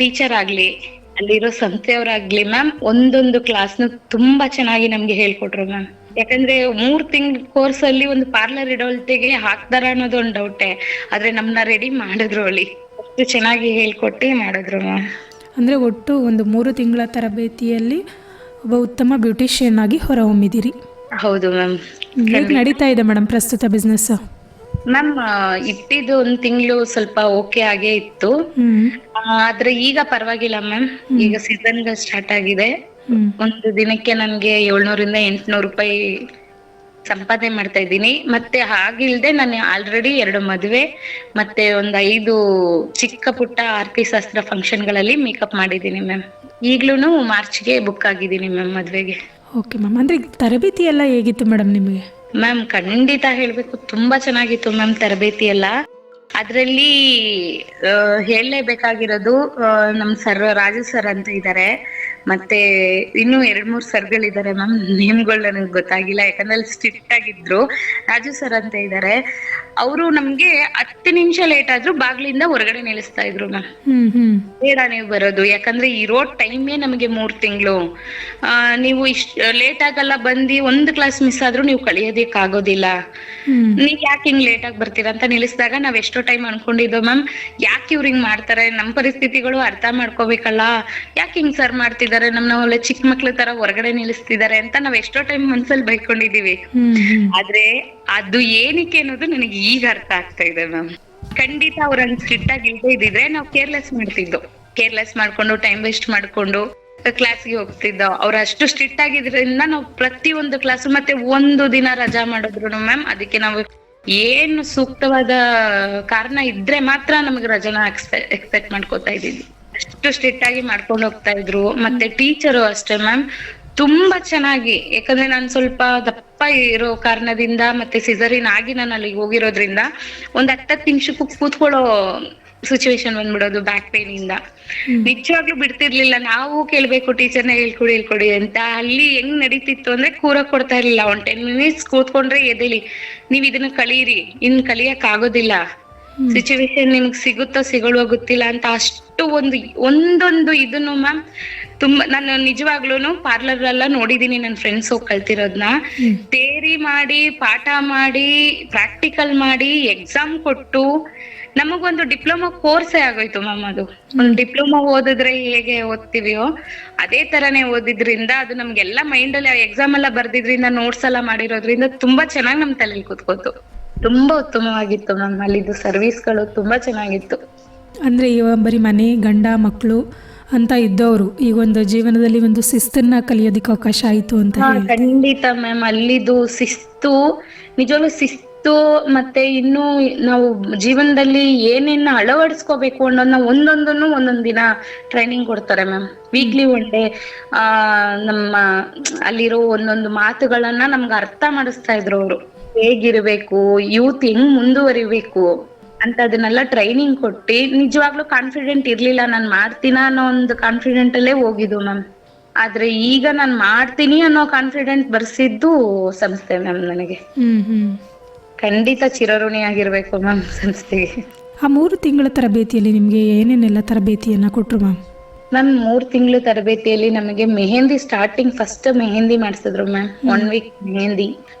ಟೀಚರ್ ಆಗ್ಲಿ, ಅಲ್ಲಿರೋ ಸಂಸ್ಥೆಯವರಾಗ್ಲಿ ಮ್ಯಾಮ್, ಒಂದೊಂದು ಕ್ಲಾಸ್ನು ತುಂಬಾ ಚೆನ್ನಾಗಿ ನಮ್ಗೆ ಹೇಳ್ಕೊಟ್ರು ಮ್ಯಾಮ್. ಯಾಕಂದ್ರೆ 3 ತಿಂಗಳ ಕೋರ್ಸ್ ಅಲ್ಲಿ ಒಂದು ಪಾರ್ಲರ್ ಇಡೋಲ್ತೆಗೆ ಹಾಕ್ತಾರ ಅನ್ನೋದು ಒಂದು ಡೌಟೆ, ಆದ್ರೆ ನಮ್ನ ರೆಡಿ ಮಾಡಿದ್ರು ಅಲ್ಲಿ. ಅಷ್ಟು ಚೆನ್ನಾಗಿ ಹೇಳ್ಕೊಟ್ಟು ಮಾಡಿದ್ರು ಮ್ಯಾಮ್. ಅಂದರೆ ಒಟ್ಟು ಒಂದು 3 ತಿಂಗಳ ತರಬೇತಿಯಲ್ಲಿ ಒಬ್ಬ ಉತ್ತಮ ಬ್ಯೂಟಿಷಿಯನ್ ಆಗಿ ಹೊರಹೊಮ್ಮಿದಿರಿ. ಹೌದು ಮ್ಯಾಮ್. ಹೇಗೆ ನಡೀತಾ ಇದೆ ಮೇಡಮ್ ಪ್ರಸ್ತುತ ಬಿಸ್ನೆಸ್? ಮ್ಯಾಮ್ ಇಟ್ಟಿದ್ದು 1 ತಿಂಗಳು ಸ್ವಲ್ಪ ಓಕೆ ಆಗೇ ಇತ್ತು, ಆದ್ರೆ ಈಗ ಪರವಾಗಿಲ್ಲ ಮ್ಯಾಮ್. ಈಗ ಸೀಸನ್ ಸ್ಟಾರ್ಟ್ ಆಗಿದೆ. ಒಂದು ದಿನಕ್ಕೆ ನನ್ಗೆ 700-800 ರೂಪಾಯಿ ಸಂಪಾದನೆ ಮಾಡ್ತಾ ಇದ್ದೀನಿ. ಮತ್ತೆ ಹಾಗಿಲ್ದೆ ನಾನು ಆಲ್ರೆಡಿ 2 ಮದುವೆ ಮತ್ತೆ ಒಂದು 5 ಚಿಕ್ಕ ಪುಟ್ಟ ಆರತಿ ಶಾಸ್ತ್ರ ಫಂಕ್ಷನ್ ಗಳಲ್ಲಿ ಮೇಕಪ್ ಮಾಡಿದ್ದೀನಿ ಮ್ಯಾಮ್. ಈಗ್ಲೂನು ಮಾರ್ಚ್ಗೆ ಬುಕ್ ಆಗಿದ್ದೀನಿ ಮ್ಯಾಮ್ ಮದ್ವೆಗೆ. Okay ma'am. ಅಂದ್ರೆ ತರಬೇತಿ ಎಲ್ಲ ಹೇಗಿತ್ತು ಮೇಡಮ್ ನಿಮಗೆ? ಮ್ಯಾಮ್ ಖಂಡಿತ ಹೇಳ್ಬೇಕು, ತುಂಬಾ ಚೆನ್ನಾಗಿತ್ತು ಮ್ಯಾಮ್ ತರಬೇತಿ ಎಲ್ಲ. ಅದ್ರಲ್ಲಿ ಹೇಳಲೇಬೇಕಾಗಿರೋದು, ನಮ್ ಸರ್ ರಾಜು ಸರ್ ಅಂತ ಇದ್ದಾರೆ, ಮತ್ತೆ ಇನ್ನು 2-3 ಸರ್ಗಳಿದ್ದಾರೆ ಮ್ಯಾಮ್. ನೇಮ್ಗಳು ನನಗೆ ಗೊತ್ತಾಗಿಲ್ಲ ಯಾಕಂದ್ರೆ ಅಲ್ಲಿ ಸ್ಟ್ರಿಕ್ಟ್ ಆಗಿದ್ರು. ರಾಜು ಸರ್ ಅಂತ ಇದ್ದಾರೆ, ಅವರು ನಮ್ಗೆ 10 ನಿಮಿಷ ಲೇಟ್ ಆದ್ರೂ ಬಾಗ್ಲಿಂದ ಹೊರಗಡೆ ನಿಲ್ಲಿಸ್ತಾ ಇದ್ರು ಮ್ಯಾಮ್. ಬೇಡ ನೀವು ಬರೋದು, ಯಾಕಂದ್ರೆ ಇರೋ ಟೈಮೇ ನಮಗೆ 3 ತಿಂಗಳು. ನೀವು ಇಷ್ಟ ಲೇಟ್ ಆಗಲ್ಲ ಬಂದು ಒಂದು ಕ್ಲಾಸ್ ಮಿಸ್ ಆದ್ರೂ ನೀವು ಕಳಿಯೋದಕ್ಕೆ ಆಗೋದಿಲ್ಲ. ನೀವ್ ಯಾಕೆ ಹಿಂಗ್ ಲೇಟ್ ಆಗಿ ಬರ್ತೀರಾ ಅಂತ ನಿಲ್ಲಿಸಿದಾಗ ನಾವ್ ಎಷ್ಟೋ ಟೈಮ್ ಅನ್ಕೊಂಡಿದ್ದೋ ಮ್ಯಾಮ್, ಯಾಕೆ ಇವ್ರು ಹಿಂಗ್ ಮಾಡ್ತಾರೆ, ನಮ್ ಪರಿಸ್ಥಿತಿಗಳು ಅರ್ಥ ಮಾಡ್ಕೋಬೇಕಲ್ಲ, ಯಾಕೆ ಹಿಂಗ್ ಸರ್ ಮಾಡ್ತಿದ್ದಾರೆ, ನಮ್ನ ಒಳ್ಳೆ ಚಿಕ್ಕ ಮಕ್ಳ ತರ ಹೊರಗಡೆ ನಿಲ್ಲಿಸ್ತಿದ್ದಾರೆ ಅಂತ ನಾವ್ ಎಷ್ಟೋ ಟೈಮ್ ಮನ್ಸಲ್ಲಿ ಬೈಕೊಂಡಿದೀವಿ. ಆದ್ರೆ ಅದು ಏನಕ್ಕೆ ಅನ್ನೋದು ನನಗೆ ಈಗ ಅರ್ಥ ಆಗ್ತಾ ಇದೆ ಮ್ಯಾಮ್. ಖಂಡಿತ ಅವ್ರಂಗ್ ಸ್ಟ್ರಿಕ್ಟ್ ಆಗಿ ಇಲ್ದೇ ಇದ್ದಿದ್ರೆ ನಾವು ಕೇರ್ಲೆಸ್ ಮಾಡ್ಕೊಂಡು ಟೈಮ್ ವೇಸ್ಟ್ ಮಾಡ್ಕೊಂಡು ಕ್ಲಾಸ್ಗೆ ಹೋಗ್ತಿದ್ದ. ಅವ್ರು ಅಷ್ಟು ಸ್ಟ್ರಿಕ್ಟ್ ಆಗಿದ್ರಿಂದ ನಾವು ಪ್ರತಿಯೊಂದು ಕ್ಲಾಸ್ ಮತ್ತೆ 1 ದಿನ ರಜಾ ಮಾಡಿದ್ರು ಮ್ಯಾಮ್. ಅದಕ್ಕೆ ನಾವು ಏನು ಸೂಕ್ತವಾದ ಕಾರಣ ಇದ್ರೆ ಮಾತ್ರ ನಮಗೆ ರಜಾನ ಎಕ್ಸ್ಪೆಕ್ಟ್ ಮಾಡ್ಕೋತಾ ಇದ್ದೀವಿ. ಅಷ್ಟು ಸ್ಟ್ರಿಕ್ಟ್ ಆಗಿ ಮಾಡ್ಕೊಂಡು ಹೋಗ್ತಾ ಇದ್ರು. ಮತ್ತೆ ಟೀಚರು ಅಷ್ಟೇ ಮ್ಯಾಮ್, ತುಂಬಾ ಚೆನ್ನಾಗಿ. ಯಾಕಂದ್ರೆ ನಾನು ಸ್ವಲ್ಪ ದಪ್ಪ ಇರೋ ಕಾರಣದಿಂದ ಮತ್ತೆ ಸಿಸರಿನ್ ಆಗಿ ನಾನು ಅಲ್ಲಿಗೆ ಹೋಗಿರೋದ್ರಿಂದ ಒಂದ್ 10 ನಿಮಿಷಕ್ಕೂ ಕೂತ್ಕೊಳ್ಳೋ ಸಿಚುವೇಶನ್ ಬಂದ್ಬಿಡೋದು ಬ್ಯಾಕ್ ಪೇನ್ ಇಂದ. ನಿಜವಾಗ್ಲೂ ಬಿಡ್ತಿರ್ಲಿಲ್ಲ. ನಾವು ಕೇಳ್ಬೇಕು ಟೀಚರ್ನ ಹೇಳ್ಕೊಡಿ ಅಂತ. ಅಲ್ಲಿ ಹೆಂಗ್ ನಡೀತಿತ್ತು ಅಂದ್ರೆ ಕೂರಕ್ ಕೊಡ್ತಾ ಇರ್ಲಿಲ್ಲ. 10 ಮಿನಿಟ್ಸ್ ಕೂತ್ಕೊಂಡ್ರೆ ಎದೇಳಿ, ನೀವ್ ಇದನ್ನ ಕಲೀರಿ, ಇನ್ ಕಲಿಯಕ್ ಆಗೋದಿಲ್ಲ, ಸಿಚುವೇಶನ್ ನಿಮ್ಗೆ ಸಿಗುತ್ತೋ ಸಿಗೋಲ್ವೋ ಗೊತ್ತಿಲ್ಲ ಅಂತ. ಅಷ್ಟು ಒಂದೊಂದು ಇದನ್ನು ಮ್ಯಾಮ್ ತುಂಬಾ ನಾನು ನಿಜವಾಗ್ಲೂನು ಪಾರ್ಲರ್ ಎಲ್ಲ ನೋಡಿದೀನಿ. ನನ್ನ ಫ್ರೆಂಡ್ಸ್ ಹೋಗಿ ಕಲ್ತಿರೋದ್ನ ಥಿಯರಿ ಮಾಡಿ, ಪಾಠ ಮಾಡಿ, ಪ್ರಾಕ್ಟಿಕಲ್ ಮಾಡಿ, ಎಕ್ಸಾಮ್ ಕೊಟ್ಟು ನಮಗೊಂದು ಡಿಪ್ಲೊಮಾ ಕೋರ್ಸೇ ಆಗೋಯ್ತು ಮ್ಯಾಮ್. ಅದು ಒಂದು ಡಿಪ್ಲೊಮಾ ಓದಿದ್ರೆ ಹೇಗೆ ಓದ್ತಿವಿಯೋ ಅದೇ ತರಾನೇ ಓದಿದ್ರಿಂದ ಅದು ನಮ್ಗೆಲ್ಲ ಮೈಂಡ್ ಅಲ್ಲಿ ಎಕ್ಸಾಮ್ ಎಲ್ಲ ಬರ್ದಿದ್ರಿಂದ ನೋಟ್ಸ್ ಎಲ್ಲ ಮಾಡಿರೋದ್ರಿಂದ ತುಂಬಾ ಚೆನ್ನಾಗಿ ನಮ್ ತಲೆಯಲ್ಲಿ ಕೂತ್ಕೋತು. ತುಂಬಾ ಉತ್ತಮವಾಗಿತ್ತು ಮ್ಯಾಮ್. ಅಲ್ಲಿದ್ದು ಸರ್ವಿಸ್ಗಳು ತುಂಬಾ ಚೆನ್ನಾಗಿತ್ತು. ಅಂದ್ರೆ ಇವಾಗ ಬರೀ ಮನೆ, ಗಂಡ, ಮಕ್ಕಳು ಅಂತ ಇದ್ದವರು ಈಗ ಒಂದು ಜೀವನದಲ್ಲಿ ಒಂದು ಶಿಸ್ತನ್ನ ಕಲಿಯೋದಕ್ಕೆ ಅವಕಾಶ ಆಯ್ತು ಅಂತ. ಖಂಡಿತ ಮ್ಯಾಮ್. ಅಲ್ಲಿದ್ದು ಶಿಸ್ತು, ನಿಜವಾಗ್ಲೂ ಶಿಸ್ತು, ಮತ್ತೆ ಇನ್ನು ನಾವು ಜೀವನದಲ್ಲಿ ಏನೇನ ಅಳವಡಿಸ್ಕೋಬೇಕು ಅನ್ನೋದನ್ನ ಒಂದೊಂದ್ ದಿನ ಟ್ರೈನಿಂಗ್ ಕೊಡ್ತಾರೆ ಮ್ಯಾಮ್. ವೀಕ್ಲಿ 1 ಡೇ ನಮ್ಮ ಅಲ್ಲಿರೋ ಒಂದೊಂದು ಮಾತುಗಳನ್ನ ನಮ್ಗೆ ಅರ್ಥ ಮಾಡಿಸ್ತಾ ಇದ್ರು ಅವರು. ಹೇಗಿರ್ಬೇಕು, ಯೂತ್ ಹೆಂಗ್ ಮುಂದುವರಿಬೇಕು ಅಂತ ಅದನ್ನೆಲ್ಲ ಟ್ರೈನಿಂಗ್ ಕೊಟ್ಟಿ ನಿಜವಾಗ್ಲೂ ಕಾನ್ಫಿಡೆಂಟ್ ಇರ್ಲಿಲ್ಲ. ನಾನ್ ಮಾಡ್ತೀನ ಅನ್ನೋ ಒಂದು ಕಾನ್ಫಿಡೆಂಟ್ ಅಲ್ಲೇ ಹೋಗಿದ್ದು ಮ್ಯಾಮ್. ಆದ್ರೆ ಈಗ ನಾನ್ ಮಾಡ್ತೀನಿ ಅನ್ನೋ ಕಾನ್ಫಿಡೆಂಟ್ ಬರ್ಸಿದ್ದು ಸಂಸ್ಥೆ ಮ್ಯಾಮ್. ನನಗೆ ಖಂಡಿತ ಚಿರಋಣಿ ಆಗಿರ್ಬೇಕು ಮ್ಯಾಮ್ ಸಂಸ್ಥೆಗೆ. ಆ 3 ತಿಂಗಳ ತರಬೇತಿಯಲ್ಲಿ ನಿಮ್ಗೆ ಏನೇನೆಲ್ಲ ತರಬೇತಿಯನ್ನ ಕೊಟ್ರು ಮ್ಯಾಮ್? ಮ್ಯಾಮ್ 3 ತಿಂಗಳು ತರಬೇತಿಯಲ್ಲಿ ನಮಗೆ ಮೆಹಂದಿ ಫಸ್ಟ್ ಮೆಹಂದಿ ಮಾಡಿಸಿದ್ರು ಮ್ಯಾಮ್. 1 ವೀಕ್ ಮೆಹಂದಿ,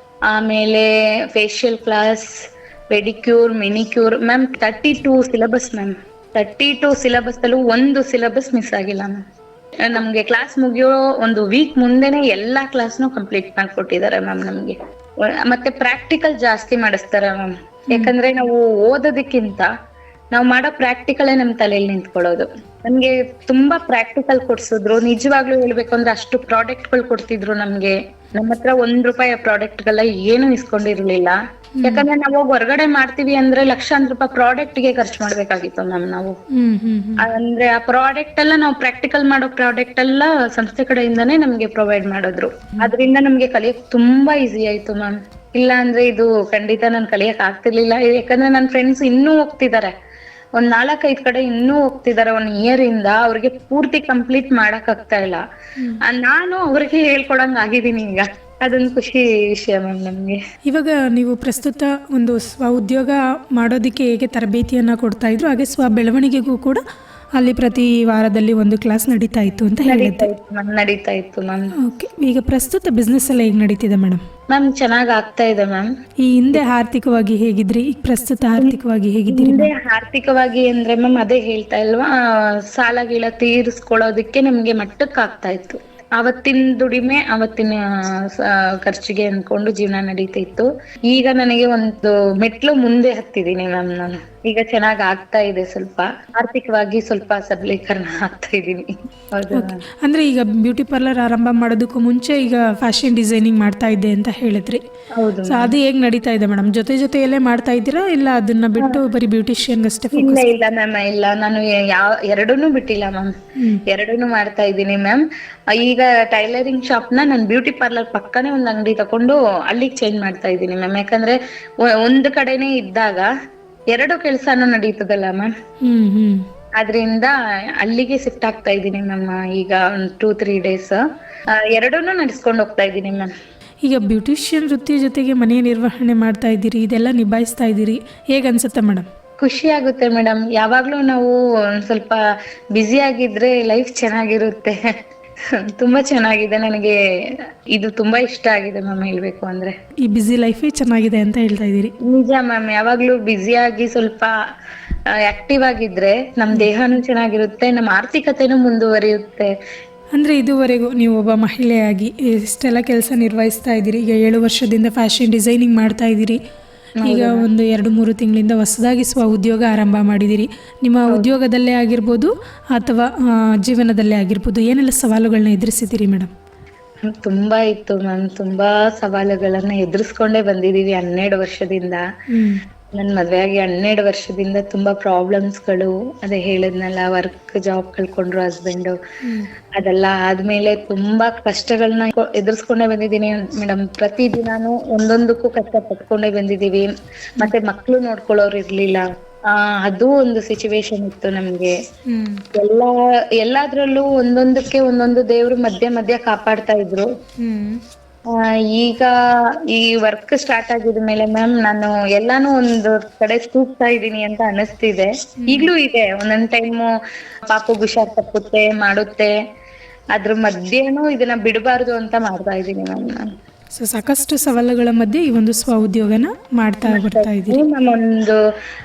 ಆಮೇಲೆ facial class, pedicure, manicure ma'am. 32 syllabus ma'am. 32 syllabus ಅಲ್ಲೂ ಒಂದು ಸಿಲೆಬಸ್ ಮಿಸ್ ಆಗಿಲ್ಲ ಮ್ಯಾಮ್. ನಮ್ಗೆ ಕ್ಲಾಸ್ ಮುಗಿಯೋ 1 ವೀಕ್ ಮುಂದೆನೆ ಎಲ್ಲಾ ಕ್ಲಾಸ್ನು ಕಂಪ್ಲೀಟ್ ಮಾಡ್ಕೊಟ್ಟಿದ್ದಾರೆ ಮ್ಯಾಮ್ ನಮ್ಗೆ. ಮತ್ತೆ ಪ್ರಾಕ್ಟಿಕಲ್ ಜಾಸ್ತಿ ಮಾಡಿಸ್ತಾರೆ ಮ್ಯಾಮ್. ಯಾಕಂದ್ರೆ ನಾವು ಓದೋದಕ್ಕಿಂತ ನಾವು ಮಾಡೋ ಪ್ರಾಕ್ಟಿಕಲೇ ನಮ್ ತಲೆಯಲ್ಲಿ ನಿಂತ್ಕೊಳ್ಳೋದು. ನಮ್ಗೆ ತುಂಬಾ ಪ್ರಾಕ್ಟಿಕಲ್ ಕೊಡ್ಸಿದ್ರು. ನಿಜವಾಗ್ಲೂ ಹೇಳ್ಬೇಕು ಅಂದ್ರೆ ಅಷ್ಟು ಪ್ರಾಡಕ್ಟ್ಗಳು ಕೊಡ್ತಿದ್ರು ನಮ್ಗೆ. ನಮ್ಮ ಹತ್ರ ₹1 ಪ್ರಾಡಕ್ಟ್ಗೆಲ್ಲ ಏನು ಇಸ್ಕೊಂಡಿರ್ಲಿಲ್ಲ. ಯಾಕಂದ್ರೆ ನಾವು ಹೊರಗಡೆ ಮಾಡ್ತೀವಿ ಅಂದ್ರೆ ಲಕ್ಷಾಂತರ ರೂಪಾಯಿ ಪ್ರಾಡಕ್ಟ್ ಗೆ ಖರ್ಚು ಮಾಡ್ಬೇಕಾಗಿತ್ತು ಮ್ಯಾಮ್ ನಾವು. ಅಂದ್ರೆ ಆ ಪ್ರಾಡಕ್ಟ್ ಎಲ್ಲ ನಾವು ಪ್ರಾಕ್ಟಿಕಲ್ ಮಾಡೋ ಪ್ರಾಡಕ್ಟ್ ಎಲ್ಲ ಸಂಸ್ಥೆ ಕಡೆಯಿಂದಾನೇ ನಮ್ಗೆ ಪ್ರೊವೈಡ್ ಮಾಡಿದ್ರು. ಅದರಿಂದ ನಮ್ಗೆ ಕಲಿಯಕ್ ತುಂಬಾ ಈಸಿ ಆಯ್ತು ಮ್ಯಾಮ್. ಇಲ್ಲ ಅಂದ್ರೆ ಇದು ಖಂಡಿತ ನಾನ್ ಕಲಿಯಕ್ ಆಗ್ತಿರ್ಲಿಲ್ಲ. ಯಾಕಂದ್ರೆ ನನ್ನ ಫ್ರೆಂಡ್ಸ್ ಇನ್ನೂ ಹೋಗ್ತಿದ್ದಾರೆ. ಒಂದ್ 4-5 ಕಡೆ ಇನ್ನೂ ಹೋಗ್ತಿದಾರೆ 1 ಇಯರ್ ಇಂದ, ಅವ್ರಿಗೆ ಪೂರ್ತಿ ಕಂಪ್ಲೀಟ್ ಮಾಡಕ್ ಆಗ್ತಾ ಇಲ್ಲ. ನಾನು ಅವ್ರಿಗೆ ಹೇಳ್ಕೊಡಂಗ್ ಆಗಿದ್ದೀನಿ ಈಗ. ಅದೊಂದು ಖುಷಿ ವಿಷಯ ಮ್ಯಾಮ್ ನಮ್ಗೆ. ಇವಾಗ ನೀವು ಪ್ರಸ್ತುತ ಒಂದು ಸ್ವ ಉದ್ಯೋಗ ಮಾಡೋದಕ್ಕೆ ಹೇಗೆ ತರಬೇತಿಯನ್ನು ಕೊಡ್ತಾ ಇದ್ರು, ಹಾಗೆ ಸ್ವ ಬೆಳವಣಿಗೆಗೂ ಕೂಡ ಅಲ್ಲಿ ಪ್ರತಿ ವಾರದಲ್ಲಿ ಒಂದು ಕ್ಲಾಸ್ ನಡೀತಾ ಇತ್ತು ಅಂತ ಹೇಳಿದ್ದೆ. ನಡೀತಾ ಇತ್ತು ಮ್ಯಾಮ್. ಓಕೆ, ಈಗ ಪ್ರಸ್ತುತ ಬಿಸ್ನೆಸ್ ಎಲ್ಲ ಹೇಗೆ ನಡೀತಿದೆ ಮೇಡಮ್? ಮ್ಯಾಮ್ ಚೆನ್ನಾಗ್ ಆಗ್ತಾ ಇದೆ ಮ್ಯಾಮ್. ಈ ಹಿಂದೆ ಆರ್ಥಿಕವಾಗಿ ಹೇಗಿದ್ರಿ, ಈಗ ಪ್ರಸ್ತುತ ಆರ್ಥಿಕವಾಗಿ ಹೇಗಿದ್ದೀರಿ? ಹಿಂದೆ ಆರ್ಥಿಕವಾಗಿ ಅಂದ್ರೆ ಮ್ಯಾಮ್ ಅದೇ ಹೇಳ್ತಾ ಇಲ್ವಾ, ಸಾಲ ಗೀಳ ತೀರಿಸ್ಕೊಳ್ಳೋದಕ್ಕೆ ನಮ್ಗೆ ಮಟ್ಟಕ್ಕೆ ಆಗ್ತಾ ಇತ್ತು. ಅವತ್ತಿನ ದುಡಿಮೆ ಅವತ್ತಿನ ಖರ್ಚಿಗೆ ಅನ್ಕೊಂಡು ಜೀವನ ನಡೀತಾ ಇತ್ತು. ಈಗ ನನಗೆ ಒಂದು ಮೆಟ್ಲು ಮುಂದೆ ಹತ್ತಿದ್ದೀನಿ ಮ್ಯಾಮ್. ನಾನು ಈಗ ಚೆನ್ನಾಗ್ ಆಗ್ತಾ ಇದೆ, ಸ್ವಲ್ಪ ಆರ್ಥಿಕವಾಗಿ ಸ್ವಲ್ಪ ಸಬಲೀಕರಣ ಆಗ್ತಾ ಇದ್ದೀನಿ. ಹೌದು. ಅಂದ್ರೆ ಈಗ ಬ್ಯೂಟಿ ಪಾರ್ಲರ್ ಆರಂಭ ಮಾಡೋದಕ್ಕೂ ಮುಂಚೆ ಈಗ ಫ್ಯಾಷನ್ ಡಿಸೈನಿಂಗ್ ಮಾಡ್ತಾ ಇದ್ದೆ ಅಂತ ಹೇಳಿದ್ರಿ. ಹೌದು. ಸೊ ಅದು ಹೇಗ್ ನಡೀತಾ ಇದೆ ಮೇಡಮ್? ಜೊತೆಯಲ್ಲೇ ಮಾಡ್ತಾ ಇದ್ದೀರಾ, ಇಲ್ಲ ಅದನ್ನ ಬಿಟ್ಟು ಬರೀ ಬ್ಯೂಟಿಷಿಯನ್ ಅಷ್ಟೇ? ಇಲ್ಲ ಮ್ಯಾಮ್, ಇಲ್ಲ, ನಾನು ಎರಡನ್ನೂ ಬಿಟ್ಟಿಲ್ಲ ಮ್ಯಾಮ್. ಎರಡನ್ನೂ ಮಾಡ್ತಾ ಇದ್ದೀನಿ ಮ್ಯಾಮ್. ಈಗ ಟೈಲರಿಂಗ್ ಶಾಪ್ ನಾನು ಬ್ಯೂಟಿ ಪಾರ್ಲರ್ ಪಕ್ಕನೇ ಒಂದು ಅಂಗಡಿ ತಕೊಂಡು ಅಲ್ಲಿಗೆ ಚೇಂಜ್ ಮಾಡ್ತಾ ಇದ್ದೀನಿ ಮ್ಯಾಮ್. ಯಾಕಂದ್ರೆ ಒಂದು ಕಡೆನೇ ಇದ್ದಾಗ ಎರಡು ಕೆಲಸನೂ ನಡೀತದಲ್ಲ ಮ್ಯಾಮ್. ಅದ್ರಿಂದ ಅಲ್ಲಿಗೆ ಶಿಫ್ಟ್ ಆಗ್ತಾ ಇದ್ದೀನಿ ಮ್ಯಾಮ್. ಈಗ 2-3 ಡೇಸ್ ಎರಡನ್ನೂ ನಡೆಸ್ಕೊಂಡು ಹೋಗ್ತಾ ಇದ್ದೀನಿ ಮ್ಯಾಮ್. ಈಗ ಬ್ಯೂಟಿಷಿಯನ್ ವೃತ್ತಿ ಜೊತೆಗೆ ಮನೆ ನಿರ್ವಹಣೆ ಮಾಡ್ತಾ ಇದ್ದೀರಿ, ಇದೆಲ್ಲ ನಿಭಾಯಿಸ್ತಾ ಇದ್ದೀರಿ, ಹೇಗೆ ಅನ್ಸುತ್ತೆ ಮೇಡಮ್? ಖುಷಿ ಆಗುತ್ತೆ ಮೇಡಮ್. ಯಾವಾಗ್ಲೂ ನಾವು ಒಂದ್ ಸ್ವಲ್ಪ ಬ್ಯುಸಿ ಆಗಿದ್ರೆ ಲೈಫ್ ಚೆನ್ನಾಗಿರುತ್ತೆ. ತುಂಬಾ ಚೆನ್ನಾಗಿದೆ, ನನಗೆ ಇದು ತುಂಬಾ ಇಷ್ಟ ಆಗಿದೆ ಮ್ಯಾಮ್. ಹೇಳ್ಬೇಕು ಅಂದ್ರೆ ಈ ಬ್ಯುಸಿ ಲೈಫೇ ಚೆನ್ನಾಗಿದೆ ಅಂತ ಹೇಳ್ತಾ ಇದ್ದೀರಿ? ನಿಜ ಮ್ಯಾಮ್. ಯಾವಾಗ್ಲೂ ಬ್ಯುಸಿ ಆಗಿ ಸ್ವಲ್ಪ ಆಕ್ಟಿವ್ ಆಗಿದ್ರೆ ನಮ್ ದೇಹನೂ ಚೆನ್ನಾಗಿರುತ್ತೆ, ನಮ್ಮ ಆರ್ಥಿಕತೆನೂ ಮುಂದುವರಿಯುತ್ತೆ. ಅಂದರೆ ಇದುವರೆಗೂ ನೀವು ಒಬ್ಬ ಮಹಿಳೆಯಾಗಿ ಇಷ್ಟೆಲ್ಲ ಕೆಲಸ ನಿರ್ವಹಿಸ್ತಾ ಇದ್ದೀರಿ. ಈಗ 7 ವರ್ಷದಿಂದ ಫ್ಯಾಷನ್ ಡಿಸೈನಿಂಗ್ ಮಾಡ್ತಾ ಇದ್ದೀರಿ. ಈಗ ಒಂದು 2-3 ತಿಂಗಳಿಂದ ಹೊಸದಾಗಿ ಸ್ವ ಉದ್ಯೋಗ ಆರಂಭ ಮಾಡಿದ್ದೀರಿ. ನಿಮ್ಮ ಉದ್ಯೋಗದಲ್ಲೇ ಆಗಿರ್ಬೋದು ಅಥವಾ ಜೀವನದಲ್ಲೇ ಆಗಿರ್ಬೋದು, ಏನೆಲ್ಲ ಸವಾಲುಗಳನ್ನ ಎದುರಿಸಿದ್ದೀರಿ ಮೇಡಮ್? ತುಂಬಾ ಇತ್ತು ಮ್ಯಾಮ್. ತುಂಬಾ ಸವಾಲುಗಳನ್ನ ಎದುರಿಸ್ಕೊಂಡೇ ಬಂದಿದೀವಿ 12 ವರ್ಷದಿಂದ. ನನ್ ಮದ್ವೆ ಆಗಿ 12 ವರ್ಷದಿಂದ ತುಂಬಾ ಪ್ರಾಬ್ಲಮ್ಸ್ಗಳು, ಅದೇ ಹೇಳಿದ್ನಲ್ಲ, ವರ್ಕ್ ಜಾಬ್ ಕಳ್ಕೊಂಡ್ರು ಹಸ್ಬೆಂಡ್, ಅದೆಲ್ಲ ಆದ್ಮೇಲೆ ತುಂಬಾ ಕಷ್ಟಗಳನ್ನ ಎದುರಿಸ್ಕೊಂಡೇ ಬಂದಿದ್ದೀನಿ ಮೇಡಮ್. ಪ್ರತಿ ದಿನಾನು ಒಂದೊಂದಕ್ಕೂ ಕಷ್ಟ ಪಟ್ಕೊಂಡೇ ಬಂದಿದೀವಿ. ಮತ್ತೆ ಮಕ್ಳು ನೋಡ್ಕೊಳ್ಳೋರು ಇರ್ಲಿಲ್ಲ, ಅದು ಒಂದು ಸಿಚುವೇಶನ್ ಇತ್ತು ನಮ್ಗೆ. ಎಲ್ಲಾದ್ರಲ್ಲೂ ಒಂದೊಂದಕ್ಕೆ ಒಂದೊಂದು ದೇವ್ರು ಮಧ್ಯ ಕಾಪಾಡ್ತಾ ಇದ್ರು. ಈಗ ಈ ವರ್ಕ್ ಸ್ಟಾರ್ಟ್ ಆಗಿದ ಮೇಲೆ ಮ್ಯಾಮ್ ನಾನು ಎಲ್ಲಾನು ಒಂದು ಕಡೆ ತೂಗ್ತಾ ಇದೀನಿ ಅಂತ ಅನಿಸ್ತಿದೆ. ಈಗ್ಲೂ ಇದೆ, ಒಂದೊಂದ್ ಟೈಮು ಪಾಪು ಹುಷಾರ್ ತಪ್ಪುತ್ತೆ, ಮಾಡುತ್ತೆ, ಅದ್ರ ಮಧ್ಯೆನೂ ಇದನ್ನ ಬಿಡಬಾರ್ದು ಅಂತ ಮಾಡ್ತಾ ಇದೀನಿ ಮ್ಯಾಮ್ ನಾನು. ಸೊ ಸಾಕಷ್ಟು ಸವಾಲುಗಳ ಮಧ್ಯೆ ಈ ಒಂದು ಸ್ವ ಉದ್ಯೋಗನ ಮಾಡ್ತಾ ಬರ್ತಾ ಇದ್ದೀವಿ. ನಮ್ಮೊಂದು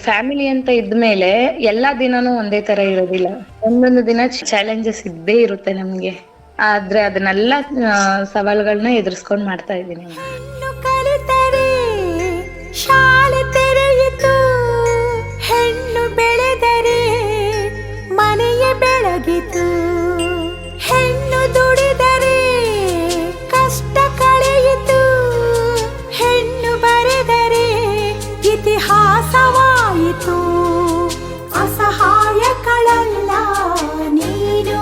ಫ್ಯಾಮಿಲಿ ಅಂತ ಇದ್ಮೇಲೆ ಎಲ್ಲಾ ದಿನಾನು ಒಂದೇ ತರ ಇರೋದಿಲ್ಲ, ಒಂದೊಂದು ದಿನ ಚಾಲೆಂಜಸ್ ಇದ್ದೇ ಇರುತ್ತೆ ನಮ್ಗೆ. ಆದ್ರೆ ಅದನ್ನೆಲ್ಲ ಸವಾಲುಗಳನ್ನ ಎದುರಿಸ್ಕೊಂಡ್ ಮಾಡ್ತಾ ಇದ್ದೀನಿ. ಹೆಣ್ಣು ಕಲಿತರೆ ಶಾಲೆ ತೆರೆಯಿತು, ಹೆಣ್ಣು ಬೆಳೆದರೆ ಮನೆಯ ಬೆಳಗಿತು, ಹೆಣ್ಣು ದುಡಿದರೆ ಕಷ್ಟ ಕಳೆಯಿತು, ಹೆಣ್ಣು ಬರೆದರೆ ಇತಿಹಾಸವಾಯಿತು. ಅಸಹಾಯಕಳಲ್ಲ ನೀನು,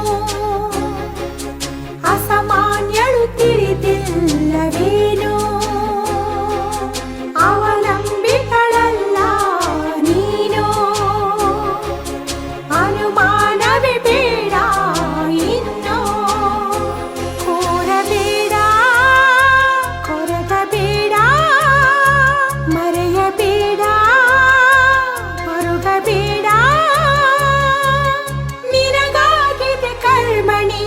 ಅಸಾಮಾನ್ಯಳು ತಿಳಿದಿಲ್ಲವೇನು, ಅವಲಂಬಿತಳಲ್ಲ ನೀನು, ಅನುಮಾನವೇ ಬೇಡ ಇನ್ನು, ಕೋರಬೇಡ ಕೊರಗಬೇಡ, ಮರೆಯಬೇಡ ಮರುಗಬೇಡ, ನಿನಗಾಗಿದೆ ಕರ್ಮಣಿ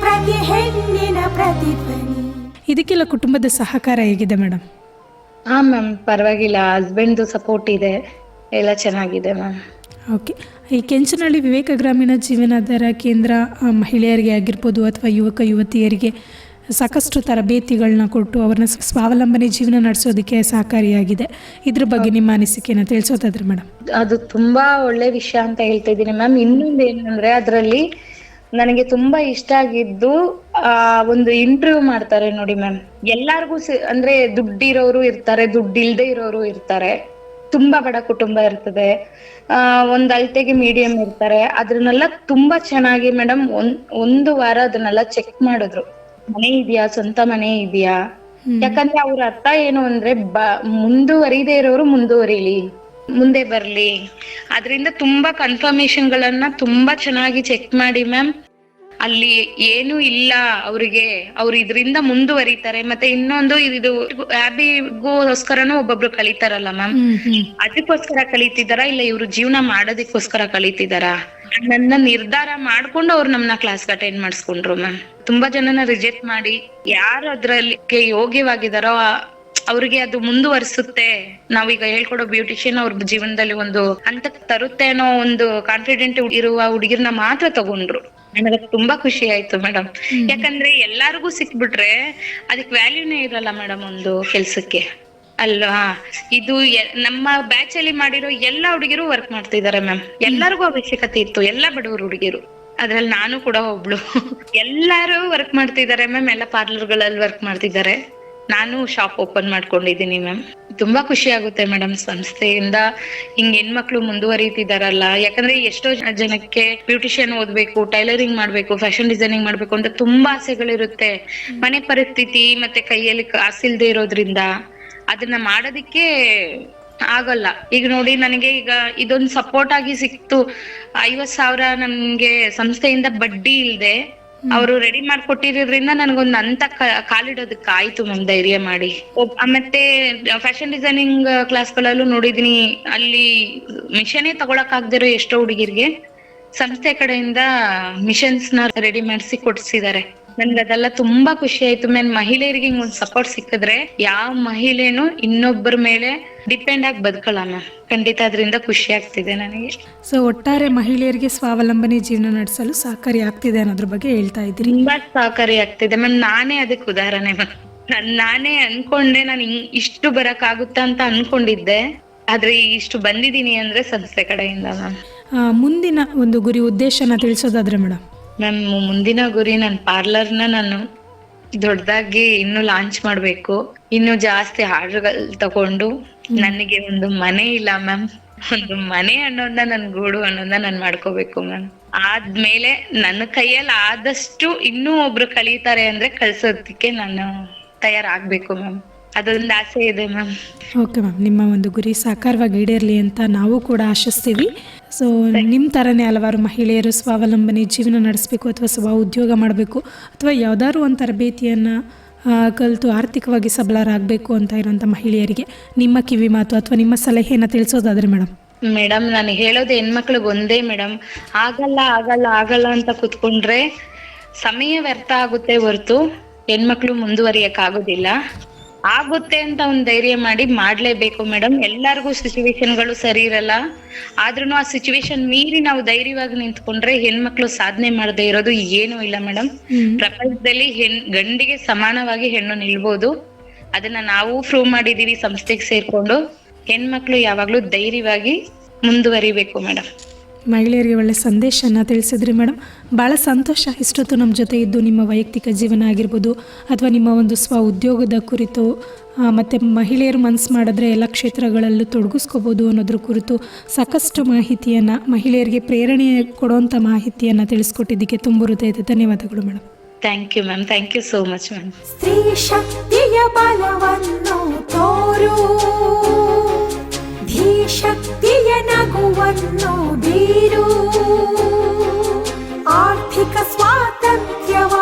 ಪ್ರತಿ ಹೆಣ್ಣಿನ ಪ್ರತಿಧ್ವನಿ. ಇದಕ್ಕೆಲ್ಲ ಕುಟುಂಬದ ಸಹಕಾರ ಹೇಗಿದೆ ಮೇಡಮ್? ಹಾ ಮ್ಯಾಮ್, ಪರವಾಗಿಲ್ಲ. ಹಸ್ಬೆಂಡ್ ಸಪೋರ್ಟ್ ಇದೆ, ಎಲ್ಲ ಚೆನ್ನಾಗಿದೆ ಮ್ಯಾಮ್. ಓಕೆ, ಈ ಕೆಂಚನಹಳ್ಳಿ ವಿವೇಕ ಗ್ರಾಮೀಣ ಜೀವನಾಧಾರ ಕೇಂದ್ರ ಮಹಿಳೆಯರಿಗೆ ಆಗಿರ್ಬೋದು ಅಥವಾ ಯುವಕ ಯುವತಿಯರಿಗೆ ಸಾಕಷ್ಟು ತರಬೇತಿಗಳನ್ನ ಕೊಟ್ಟು ಅವ್ರನ್ನ ಸ್ವಾವಲಂಬನೆ ಜೀವನ ನಡೆಸೋದಕ್ಕೆ ಸಹಕಾರಿಯಾಗಿದೆ. ಇದ್ರ ಬಗ್ಗೆ ನಿಮ್ಮ ಅನಿಸಿಕೆನ ತಿಳಿಸೋದಾದ್ರೆ ಮೇಡಮ್? ಅದು ತುಂಬಾ ಒಳ್ಳೆ ವಿಷಯ ಅಂತ ಹೇಳ್ತಾ ಇದ್ದೀನಿ ಮ್ಯಾಮ್. ಇನ್ನೊಂದು ಏನಂದ್ರೆ ಅದರಲ್ಲಿ ನನಗೆ ತುಂಬಾ ಇಷ್ಟ ಆಗಿದ್ದು ಒಂದು ಇಂಟರ್ವ್ಯೂ ಮಾಡ್ತಾರೆ ನೋಡಿ ಮ್ಯಾಮ್. ಎಲ್ಲಾರ್ಗೂ ಅಂದ್ರೆ ದುಡ್ಡಿರೋರು ಇರ್ತಾರೆ, ದುಡ್ಡಿಲ್ದೆ ಇರೋರು ಇರ್ತಾರೆ, ತುಂಬಾ ಬಡ ಕುಟುಂಬ ಇರ್ತದೆ, ಒಂದ್ ಅಳತೆಗೆ ಮೀಡಿಯಂ ಇರ್ತಾರೆ. ಅದನ್ನೆಲ್ಲ ತುಂಬಾ ಚೆನ್ನಾಗಿ ಮೇಡಮ್ ಒಂದು ವಾರ ಅದನ್ನೆಲ್ಲ ಚೆಕ್ ಮಾಡಿದ್ರು. ಮನೆ ಇದೆಯಾ, ಸ್ವಂತ ಮನೆ ಇದೆಯಾ. ಯಾಕಂದ್ರೆ ಅವ್ರ ಅರ್ಥ ಏನು ಅಂದ್ರೆ ಮುಂದುವರಿದೇ ಇರೋರು ಮುಂದುವರಿಲಿ, ಮುಂದೆ ಬರ್ಲಿ. ಅದರಿಂದ ತುಂಬಾ ಕನ್ಫರ್ಮೇಶನ್ ಗಳನ್ನ ತುಂಬಾ ಚೆನ್ನಾಗಿ ಚೆಕ್ ಮಾಡಿ ಮ್ಯಾಮ್. ಅಲ್ಲಿ ಏನು ಇಲ್ಲ ಅವ್ರು ಇದರಿಂದ ಮುಂದುವರಿತಾರೆ. ಮತ್ತೆ ಇನ್ನೊಂದು ಇದು ಹ್ಯಾಬಿಗೋಸ್ಕರನೂ ಒಬ್ಬೊಬ್ರು ಕಲಿತಾರಲ್ಲ ಮ್ಯಾಮ್, ಅದಕ್ಕೋಸ್ಕರ ಕಲಿತಿದಾರ ಇಲ್ಲ ಇವ್ರು ಜೀವನ ಮಾಡೋದಕ್ಕೋಸ್ಕರ ಕಲಿತಿದಾರ ನನ್ನ ನಿರ್ಧಾರ ಮಾಡ್ಕೊಂಡು ಅವ್ರು ನಮ್ನ ಕ್ಲಾಸ್ಗೆ ಅಟೆಂಡ್ ಮಾಡಿಸ್ಕೊಂಡ್ರು ಮ್ಯಾಮ್. ತುಂಬಾ ಜನನ ರಿಜೆಕ್ಟ್ ಮಾಡಿ ಯಾರು ಅದ್ರಲ್ಲಿ ಯೋಗ್ಯವಾಗಿದಾರೋ ಅವ್ರಿಗೆ ಅದು ಮುಂದುವರಿಸುತ್ತೆ, ನಾವೀಗ ಹೇಳ್ಕೊಡೋ ಬ್ಯೂಟಿಷಿಯನ್ ಅವ್ರ ಜೀವನದಲ್ಲಿ ಒಂದು ಹಂತಕ್ಕೆ ತರುತ್ತೆ ಅನ್ನೋ ಒಂದು ಕಾನ್ಫಿಡೆಂಟ್ ಇರುವ ಹುಡುಗಿರ್ನ ಮಾತ್ರ ತಗೊಂಡ್ರು. ನನಗೆ ತುಂಬಾ ಖುಷಿ ಆಯ್ತು ಮೇಡಮ್. ಯಾಕಂದ್ರೆ ಎಲ್ಲಾರ್ಗೂ ಸಿಕ್ಬಿಟ್ರೆ ಅದಕ್ಕೆ ವ್ಯಾಲ್ಯೂನೇ ಇರಲ್ಲ ಮೇಡಮ್ ಒಂದು ಕೆಲ್ಸಕ್ಕೆ ಅಲ್ವಾ. ಇದು ನಮ್ಮ ಬ್ಯಾಚ್ ಅಲ್ಲಿ ಮಾಡಿರೋ ಎಲ್ಲಾ ಹುಡುಗಿರು ವರ್ಕ್ ಮಾಡ್ತಿದ್ದಾರೆ ಮ್ಯಾಮ್. ಎಲ್ಲರಿಗೂ ಅವಶ್ಯಕತೆ ಇತ್ತು, ಎಲ್ಲಾ ಬಡವರು ಹುಡುಗಿರು, ಅದ್ರಲ್ಲಿ ನಾನು ಕೂಡ ಒಬ್ಳು. ಎಲ್ಲಾರು ವರ್ಕ್ ಮಾಡ್ತಿದ್ದಾರೆ ಮ್ಯಾಮ್, ಎಲ್ಲ ಪಾರ್ಲರ್ಗಳಲ್ಲಿ ವರ್ಕ್ ಮಾಡ್ತಿದ್ದಾರೆ. ನಾನು ಶಾಪ್ ಓಪನ್ ಮಾಡ್ಕೊಂಡಿದ್ದೀನಿ ಮ್ಯಾಮ್. ತುಂಬಾ ಖುಷಿ ಆಗುತ್ತೆ ಮೇಡಮ್ ಸಂಸ್ಥೆಯಿಂದ ಹಿಂಗ್ ಹೆಣ್ಮಕ್ಳು ಮುಂದುವರಿತಿದಾರಲ್ಲ. ಯಾಕಂದ್ರೆ ಎಷ್ಟೋ ಜನಕ್ಕೆ ಬ್ಯೂಟಿಷಿಯನ್ ಓದ್ಬೇಕು, ಟೈಲರಿಂಗ್ ಮಾಡ್ಬೇಕು, ಫ್ಯಾಷನ್ ಡಿಸೈನಿಂಗ್ ಮಾಡ್ಬೇಕು ಅಂತ ತುಂಬಾ ಆಸೆಗಳಿರುತ್ತೆ. ಮನೆ ಪರಿಸ್ಥಿತಿ ಮತ್ತೆ ಕೈಯಲ್ಲಿ ಕಾಸಿಲ್ದೆ ಇರೋದ್ರಿಂದ ಅದನ್ನ ಮಾಡೋದಿಕ್ಕೆ ಆಗಲ್ಲ. ಈಗ ನೋಡಿ ನನಗೆ ಈಗ ಇದೊಂದು ಸಪೋರ್ಟ್ ಆಗಿ ಸಿಕ್ತು. 50,000 ನನ್ಗೆ ಸಂಸ್ಥೆಯಿಂದ ಬಡ್ಡಿ ಇಲ್ದೆ ಅವರು ರೆಡಿ ಮಾಡ್ಕೊಟ್ಟಿರೋದ್ರಿಂದ ನನ್ಗೊಂದ್ ಅಂತ ಕಾಲಿಡೋದಕ್ಕೆ ಆಯ್ತು ಮ್ಯಾಮ್, ಧೈರ್ಯ ಮಾಡಿ. ಮತ್ತೆ ಫ್ಯಾಷನ್ ಡಿಸೈನಿಂಗ್ ಕ್ಲಾಸ್ಗಳಲ್ಲೂ ನೋಡಿದೀನಿ, ಅಲ್ಲಿ ಮಿಷನೇ ತಗೊಳಕ್ ಆಗ್ದಿರೋ ಎಷ್ಟೋ ಹುಡುಗಿರ್ಗೆ ಸಂಸ್ಥೆ ಕಡೆಯಿಂದ ಮಿಷನ್ಸ್ ನ ರೆಡಿ ಮಾಡಿಸಿ ಕೊಡ್ಸಿದ್ದಾರೆ. ನನ್ಗೆ ಅದೆಲ್ಲ ತುಂಬಾ ಖುಷಿ ಆಯ್ತು ಮ್ಯಾಮ್. ಮಹಿಳೆಯರಿಗೆ ಹಿಂಗ್ ಒಂದ್ ಸಪೋರ್ಟ್ ಸಿಕ್ಕಿದ್ರೆ ಯಾವ ಮಹಿಳೆನೂ ಇನ್ನೊಬ್ಬರ ಮೇಲೆ ಡಿಪೆಂಡ್ ಆಗಿ ಬದುಕಲ್ಲ ಮ್ಯಾಮ್. ಖಂಡಿತ ಅದರಿಂದ ಖುಷಿ ಆಗ್ತಿದೆ ನನಗೆ. ಸೊ ಒಟ್ಟಾರೆ ಮಹಿಳೆಯರಿಗೆ ಸ್ವಾವಲಂಬನೆ ಜೀವನ ನಡೆಸಲು ಸಹಕಾರಿ ಆಗ್ತಿದೆ ಅನ್ನೋದ್ರ ಬಗ್ಗೆ ಹೇಳ್ತಾ ಇದ್ರಿ. ತುಂಬಾ ಸಹಕಾರಿ ಆಗ್ತಿದೆ ಮ್ಯಾಮ್. ನಾನೇ ಅದಕ್ಕೆ ಉದಾಹರಣೆ ಮ್ಯಾಮ್. ನಾನೇ ಅನ್ಕೊಂಡೆ ನಾನು ಇಷ್ಟು ಬರಕ್ ಆಗುತ್ತಾ ಅಂತ ಅನ್ಕೊಂಡಿದ್ದೆ, ಆದ್ರೆ ಇಷ್ಟು ಬಂದಿದೀನಿ ಅಂದ್ರೆ ಸಂಸ್ಥೆ ಕಡೆಯಿಂದ ಮ್ಯಾಮ್. ಮುಂದಿನ ಒಂದು ಗುರಿ ಉದ್ದೇಶನ ತಿಳಿಸೋದಾದ್ರೆ ಮೇಡಮ್? ಮ್ಯಾಮ್ ಮುಂದಿನ ಗುರಿ ನನ್ನ ಪಾರ್ಲರ್ನ ನಾನು ದೊಡ್ಡದಾಗಿ ಇನ್ನು ಲಾಂಚ್ ಮಾಡ್ಬೇಕು. ಇನ್ನು ಜಾಸ್ತಿ ಆರ್ಡರ್ಗಳು ತಗೊಂಡು ನನಗೆ ಒಂದು ಮನೆ ಇಲ್ಲ ಮ್ಯಾಮ್, ಒಂದು ಮನೆ ಅನ್ನೋದನ್ನ ನನ್ ಗೂಡು ಅನ್ನೋದನ್ನ ನಾನ್ ಮಾಡ್ಕೋಬೇಕು ಮ್ಯಾಮ್. ಆದ್ಮೇಲೆ ನನ್ನ ಕೈಯಲ್ಲಿ ಆದಷ್ಟು ಇನ್ನೂ ಒಬ್ರು ಕಲಿತಾರೆ ಅಂದ್ರೆ ಕಳ್ಸೋದಕ್ಕೆ ನಾನು ತಯಾರಾಗ್ಬೇಕು ಮ್ಯಾಮ್. ಅದೊಂದು ಆಸೆ ಇದೆ ಮ್ಯಾಮ್. ಓಕೆ ಮ್ಯಾಮ್, ನಿಮ್ಮ ಒಂದು ಗುರಿ ಸಾಕಾರವಾಗಿ ಈಡೇರಲಿ ಅಂತ ನಾವು ಕೂಡ ಆಶಿಸ್ತೀವಿ. ಸೊ ನಿಮ್ಮ ಥರನೇ ಹಲವಾರು ಮಹಿಳೆಯರು ಸ್ವಾವಲಂಬನೆ ಜೀವನ ನಡೆಸಬೇಕು ಅಥವಾ ಸ್ವ ಉದ್ಯೋಗ ಮಾಡಬೇಕು ಅಥವಾ ಯಾವುದಾದ್ರು ಒಂದು ತರಬೇತಿಯನ್ನು ಕಲಿತು ಆರ್ಥಿಕವಾಗಿ ಸಬಲರಾಗಬೇಕು ಅಂತ ಇರುವಂಥ ಮಹಿಳೆಯರಿಗೆ ನಿಮ್ಮ ಕಿವಿ ಮಾತು ಅಥವಾ ನಿಮ್ಮ ಸಲಹೆಯನ್ನು ತಿಳಿಸೋದಾದ್ರೆ ಮೇಡಮ್? ಮೇಡಮ್ ನಾನು ಹೇಳೋದು ಹೆಣ್ಮಕ್ಳಿಗೆ ಒಂದೇ ಮೇಡಮ್, ಆಗಲ್ಲ ಆಗಲ್ಲ ಆಗಲ್ಲ ಅಂತ ಕುತ್ಕೊಂಡ್ರೆ ಸಮಯ ವ್ಯರ್ಥ ಆಗುತ್ತೆ ಹೊರತು ಹೆಣ್ಮಕ್ಳು ಮುಂದುವರಿಯಕ್ ಆಗೋದಿಲ್ಲ. ಆಗುತ್ತೆ ಅಂತ ಒಂದ್ ಧೈರ್ಯ ಮಾಡಿ ಮಾಡ್ಲೇಬೇಕು ಮೇಡಮ್. ಎಲ್ಲರಿಗೂ ಸಿಚುವೇಶನ್ಗಳು ಸರಿ ಇರಲ್ಲ, ಆದ್ರೂ ಆ ಸಿಚುವೇಶನ್ ಮೀರಿ ನಾವು ಧೈರ್ಯವಾಗಿ ನಿಂತ್ಕೊಂಡ್ರೆ ಹೆಣ್ಮಕ್ಳು ಸಾಧನೆ ಮಾಡದೇ ಇರೋದು ಏನೂ ಇಲ್ಲ ಮೇಡಮ್. ಪ್ರಪಂಚದಲ್ಲಿ ಗಂಡಿಗೆ ಸಮಾನವಾಗಿ ಹೆಣ್ಣು ನಿಲ್ಬೋದು. ಅದನ್ನ ನಾವು ಪ್ರೂವ್ ಮಾಡಿದೀವಿ ಸಂಸ್ಥೆಗೆ ಸೇರ್ಕೊಂಡು. ಹೆಣ್ಮಕ್ಳು ಯಾವಾಗ್ಲೂ ಧೈರ್ಯವಾಗಿ ಮುಂದುವರಿಬೇಕು ಮೇಡಮ್. ಮಹಿಳೆಯರಿಗೆ ಒಳ್ಳೆ ಸಂದೇಶನ ತಿಳಿಸಿದ್ರಿ ಮೇಡಮ್. ಭಾಳ ಸಂತೋಷ ಇಷ್ಟೊತ್ತು ನಮ್ಮ ಜೊತೆ ಇದ್ದು ನಿಮ್ಮ ವೈಯಕ್ತಿಕ ಜೀವನ ಆಗಿರ್ಬೋದು ಅಥವಾ ನಿಮ್ಮ ಒಂದು ಸ್ವ ಉದ್ಯೋಗದ ಕುರಿತು ಮತ್ತು ಮಹಿಳೆಯರು ಮನಸ್ಸು ಮಾಡಿದ್ರೆ ಎಲ್ಲ ಕ್ಷೇತ್ರಗಳಲ್ಲೂ ತೊಡಗಿಸ್ಕೋಬೋದು ಅನ್ನೋದ್ರ ಕುರಿತು ಸಾಕಷ್ಟು ಮಾಹಿತಿಯನ್ನು, ಮಹಿಳೆಯರಿಗೆ ಪ್ರೇರಣೆ ಕೊಡುವಂಥ ಮಾಹಿತಿಯನ್ನು ತಿಳಿಸ್ಕೊಟ್ಟಿದ್ದಕ್ಕೆ ತುಂಬ ಹೃದಯದ ಧನ್ಯವಾದಗಳು madam. Thank you ma'am, thank you so much ma'am. ಸ್ತ್ರೀ ಶಕ್ತಿಯ ಬಲವನ್ನು ತೋರು, ಧೀ ಶಕ್ತಿಯ ನಗುವನ್ನು ಬೀರು, ಆರ್ಥಿಕ ಸ್ವಾತಂತ್ರ್ಯವ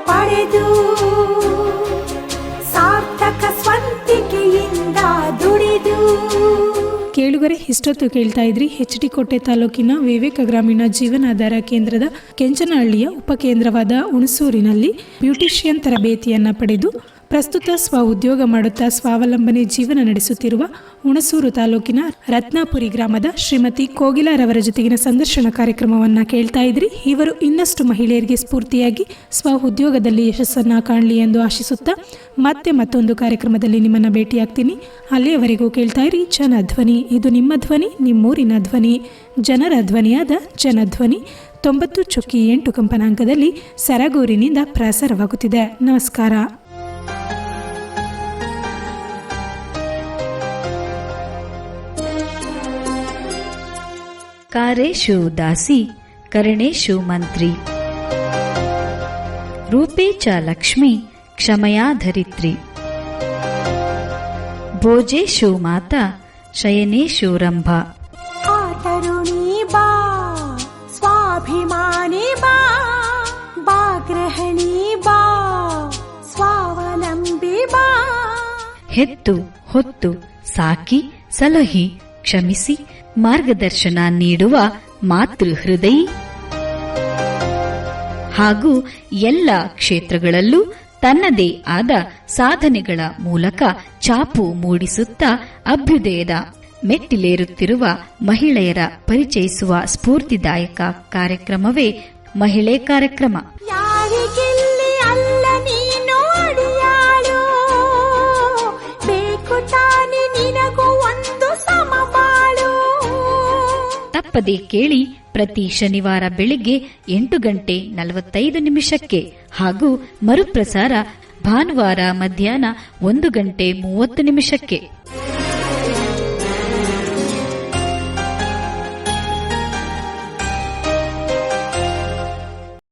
ಪಡೆದು ಸಾರ್ಥಕ ಸ್ವಂತಿಕೆಯಿಂದ ದುಡಿದು. ಕೇಳುಗರೆ, ಇಷ್ಟೊತ್ತು ಕೇಳ್ತಾ ಇದ್ರಿ HD ಕೋಟೆ ತಾಲೂಕಿನ ವಿವೇಕ ಗ್ರಾಮೀಣ ಜೀವನಾಧಾರ ಕೇಂದ್ರದ ಕೆಂಚನಹಳ್ಳಿಯ ಉಪಕೇಂದ್ರವಾದ ಹುಣಸೂರಿನಲ್ಲಿ ಬ್ಯೂಟಿಷಿಯನ್ ತರಬೇತಿಯನ್ನು ಪಡೆದು ಪ್ರಸ್ತುತ ಸ್ವ ಉದ್ಯೋಗ ಮಾಡುತ್ತಾ ಸ್ವಾವಲಂಬನೆ ಜೀವನ ನಡೆಸುತ್ತಿರುವ ಹುಣಸೂರು ತಾಲೂಕಿನ ರತ್ನಾಪುರಿ ಗ್ರಾಮದ ಶ್ರೀಮತಿ ಕೋಗಿಲಾರವರ ಜೊತೆಗಿನ ಸಂದರ್ಶನ ಕಾರ್ಯಕ್ರಮವನ್ನು ಕೇಳ್ತಾ ಇದ್ರಿ. ಇವರು ಇನ್ನಷ್ಟು ಮಹಿಳೆಯರಿಗೆ ಸ್ಫೂರ್ತಿಯಾಗಿ ಸ್ವ ಉದ್ಯೋಗದಲ್ಲಿ ಯಶಸ್ಸನ್ನು ಕಾಣಲಿ ಎಂದು ಆಶಿಸುತ್ತಾ ಮತ್ತೆ ಮತ್ತೊಂದು ಕಾರ್ಯಕ್ರಮದಲ್ಲಿ ನಿಮ್ಮನ್ನು ಭೇಟಿಯಾಗ್ತೀನಿ. ಅಲ್ಲಿಯವರೆಗೂ ಕೇಳ್ತಾ ಇರಿ ಜನಧ್ವನಿ. ಇದು ನಿಮ್ಮ ಧ್ವನಿ, ನಿಮ್ಮೂರಿನ ಧ್ವನಿ, ಜನರ ಧ್ವನಿಯಾದ ಜನಧ್ವನಿ 90.8 ಕಂಪನಾಂಕದಲ್ಲಿ ಸರಗೂರಿನಿಂದ ಪ್ರಸಾರವಾಗುತ್ತಿದೆ. ನಮಸ್ಕಾರ. ಕಾರೇಶು ದಾಸಿ ಕರಣೇಶು ಮಂತ್ರಿ, ರೂಪೇ ಚ ಲಕ್ಷ್ಮೀ ಕ್ಷಮಯಾ ಧರಿತ್ರಿ, ಭೋಜೇಶು ಮಾತಾ ಶಯನೇಶೋರಂಭ. ಆ ತರುಣಿ ಬಾ ಸ್ವಾಭಿಮಾನಿ ಬಾ ಬಾ ಗೃಹಿಣಿ ಬಾ ಸ್ವಾವಲಂಬಿ ಬಾ. ಹೆತ್ತು ಹೊತ್ತು ಸಾಕಿ ಸಲಹಿ ಕ್ಷಮಿಸಿ ಮಾರ್ಗದರ್ಶನ ನೀಡುವ ಮಾತೃ ಹೃದಯಿ ಹಾಗೂ ಎಲ್ಲ ಕ್ಷೇತ್ರಗಳಲ್ಲೂ ತನ್ನದೇ ಆದ ಸಾಧನೆಗಳ ಮೂಲಕ ಛಾಪು ಮೂಡಿಸುತ್ತಾ ಅಭ್ಯುದಯದ ಮೆಟ್ಟಿಲೇರುತ್ತಿರುವ ಮಹಿಳೆಯರ ಪರಿಚಯಿಸುವ ಸ್ಫೂರ್ತಿದಾಯಕ ಕಾರ್ಯಕ್ರಮವೇ ಮಹಿಳೆ ಕಾರ್ಯಕ್ರಮ. ಯಾರಿಗೆಲ್ಲಿ ಅಲ್ಲ ನೀನು ಅಡಿಯಾಳು, ಬೇಕು ತಾನೆ ನಿನಗೂ ಒಂದು ಸಮಬಾಳು. ತಪ್ಪದೆ ಕೇಳಿ ಪ್ರತಿ ಶನಿವಾರ ಬೆಳಿಗ್ಗೆ 8:45 ಹಾಗೂ ಮರುಪ್ರಸಾರ ಭಾನುವಾರ ಮಧ್ಯಾಹ್ನ 1:30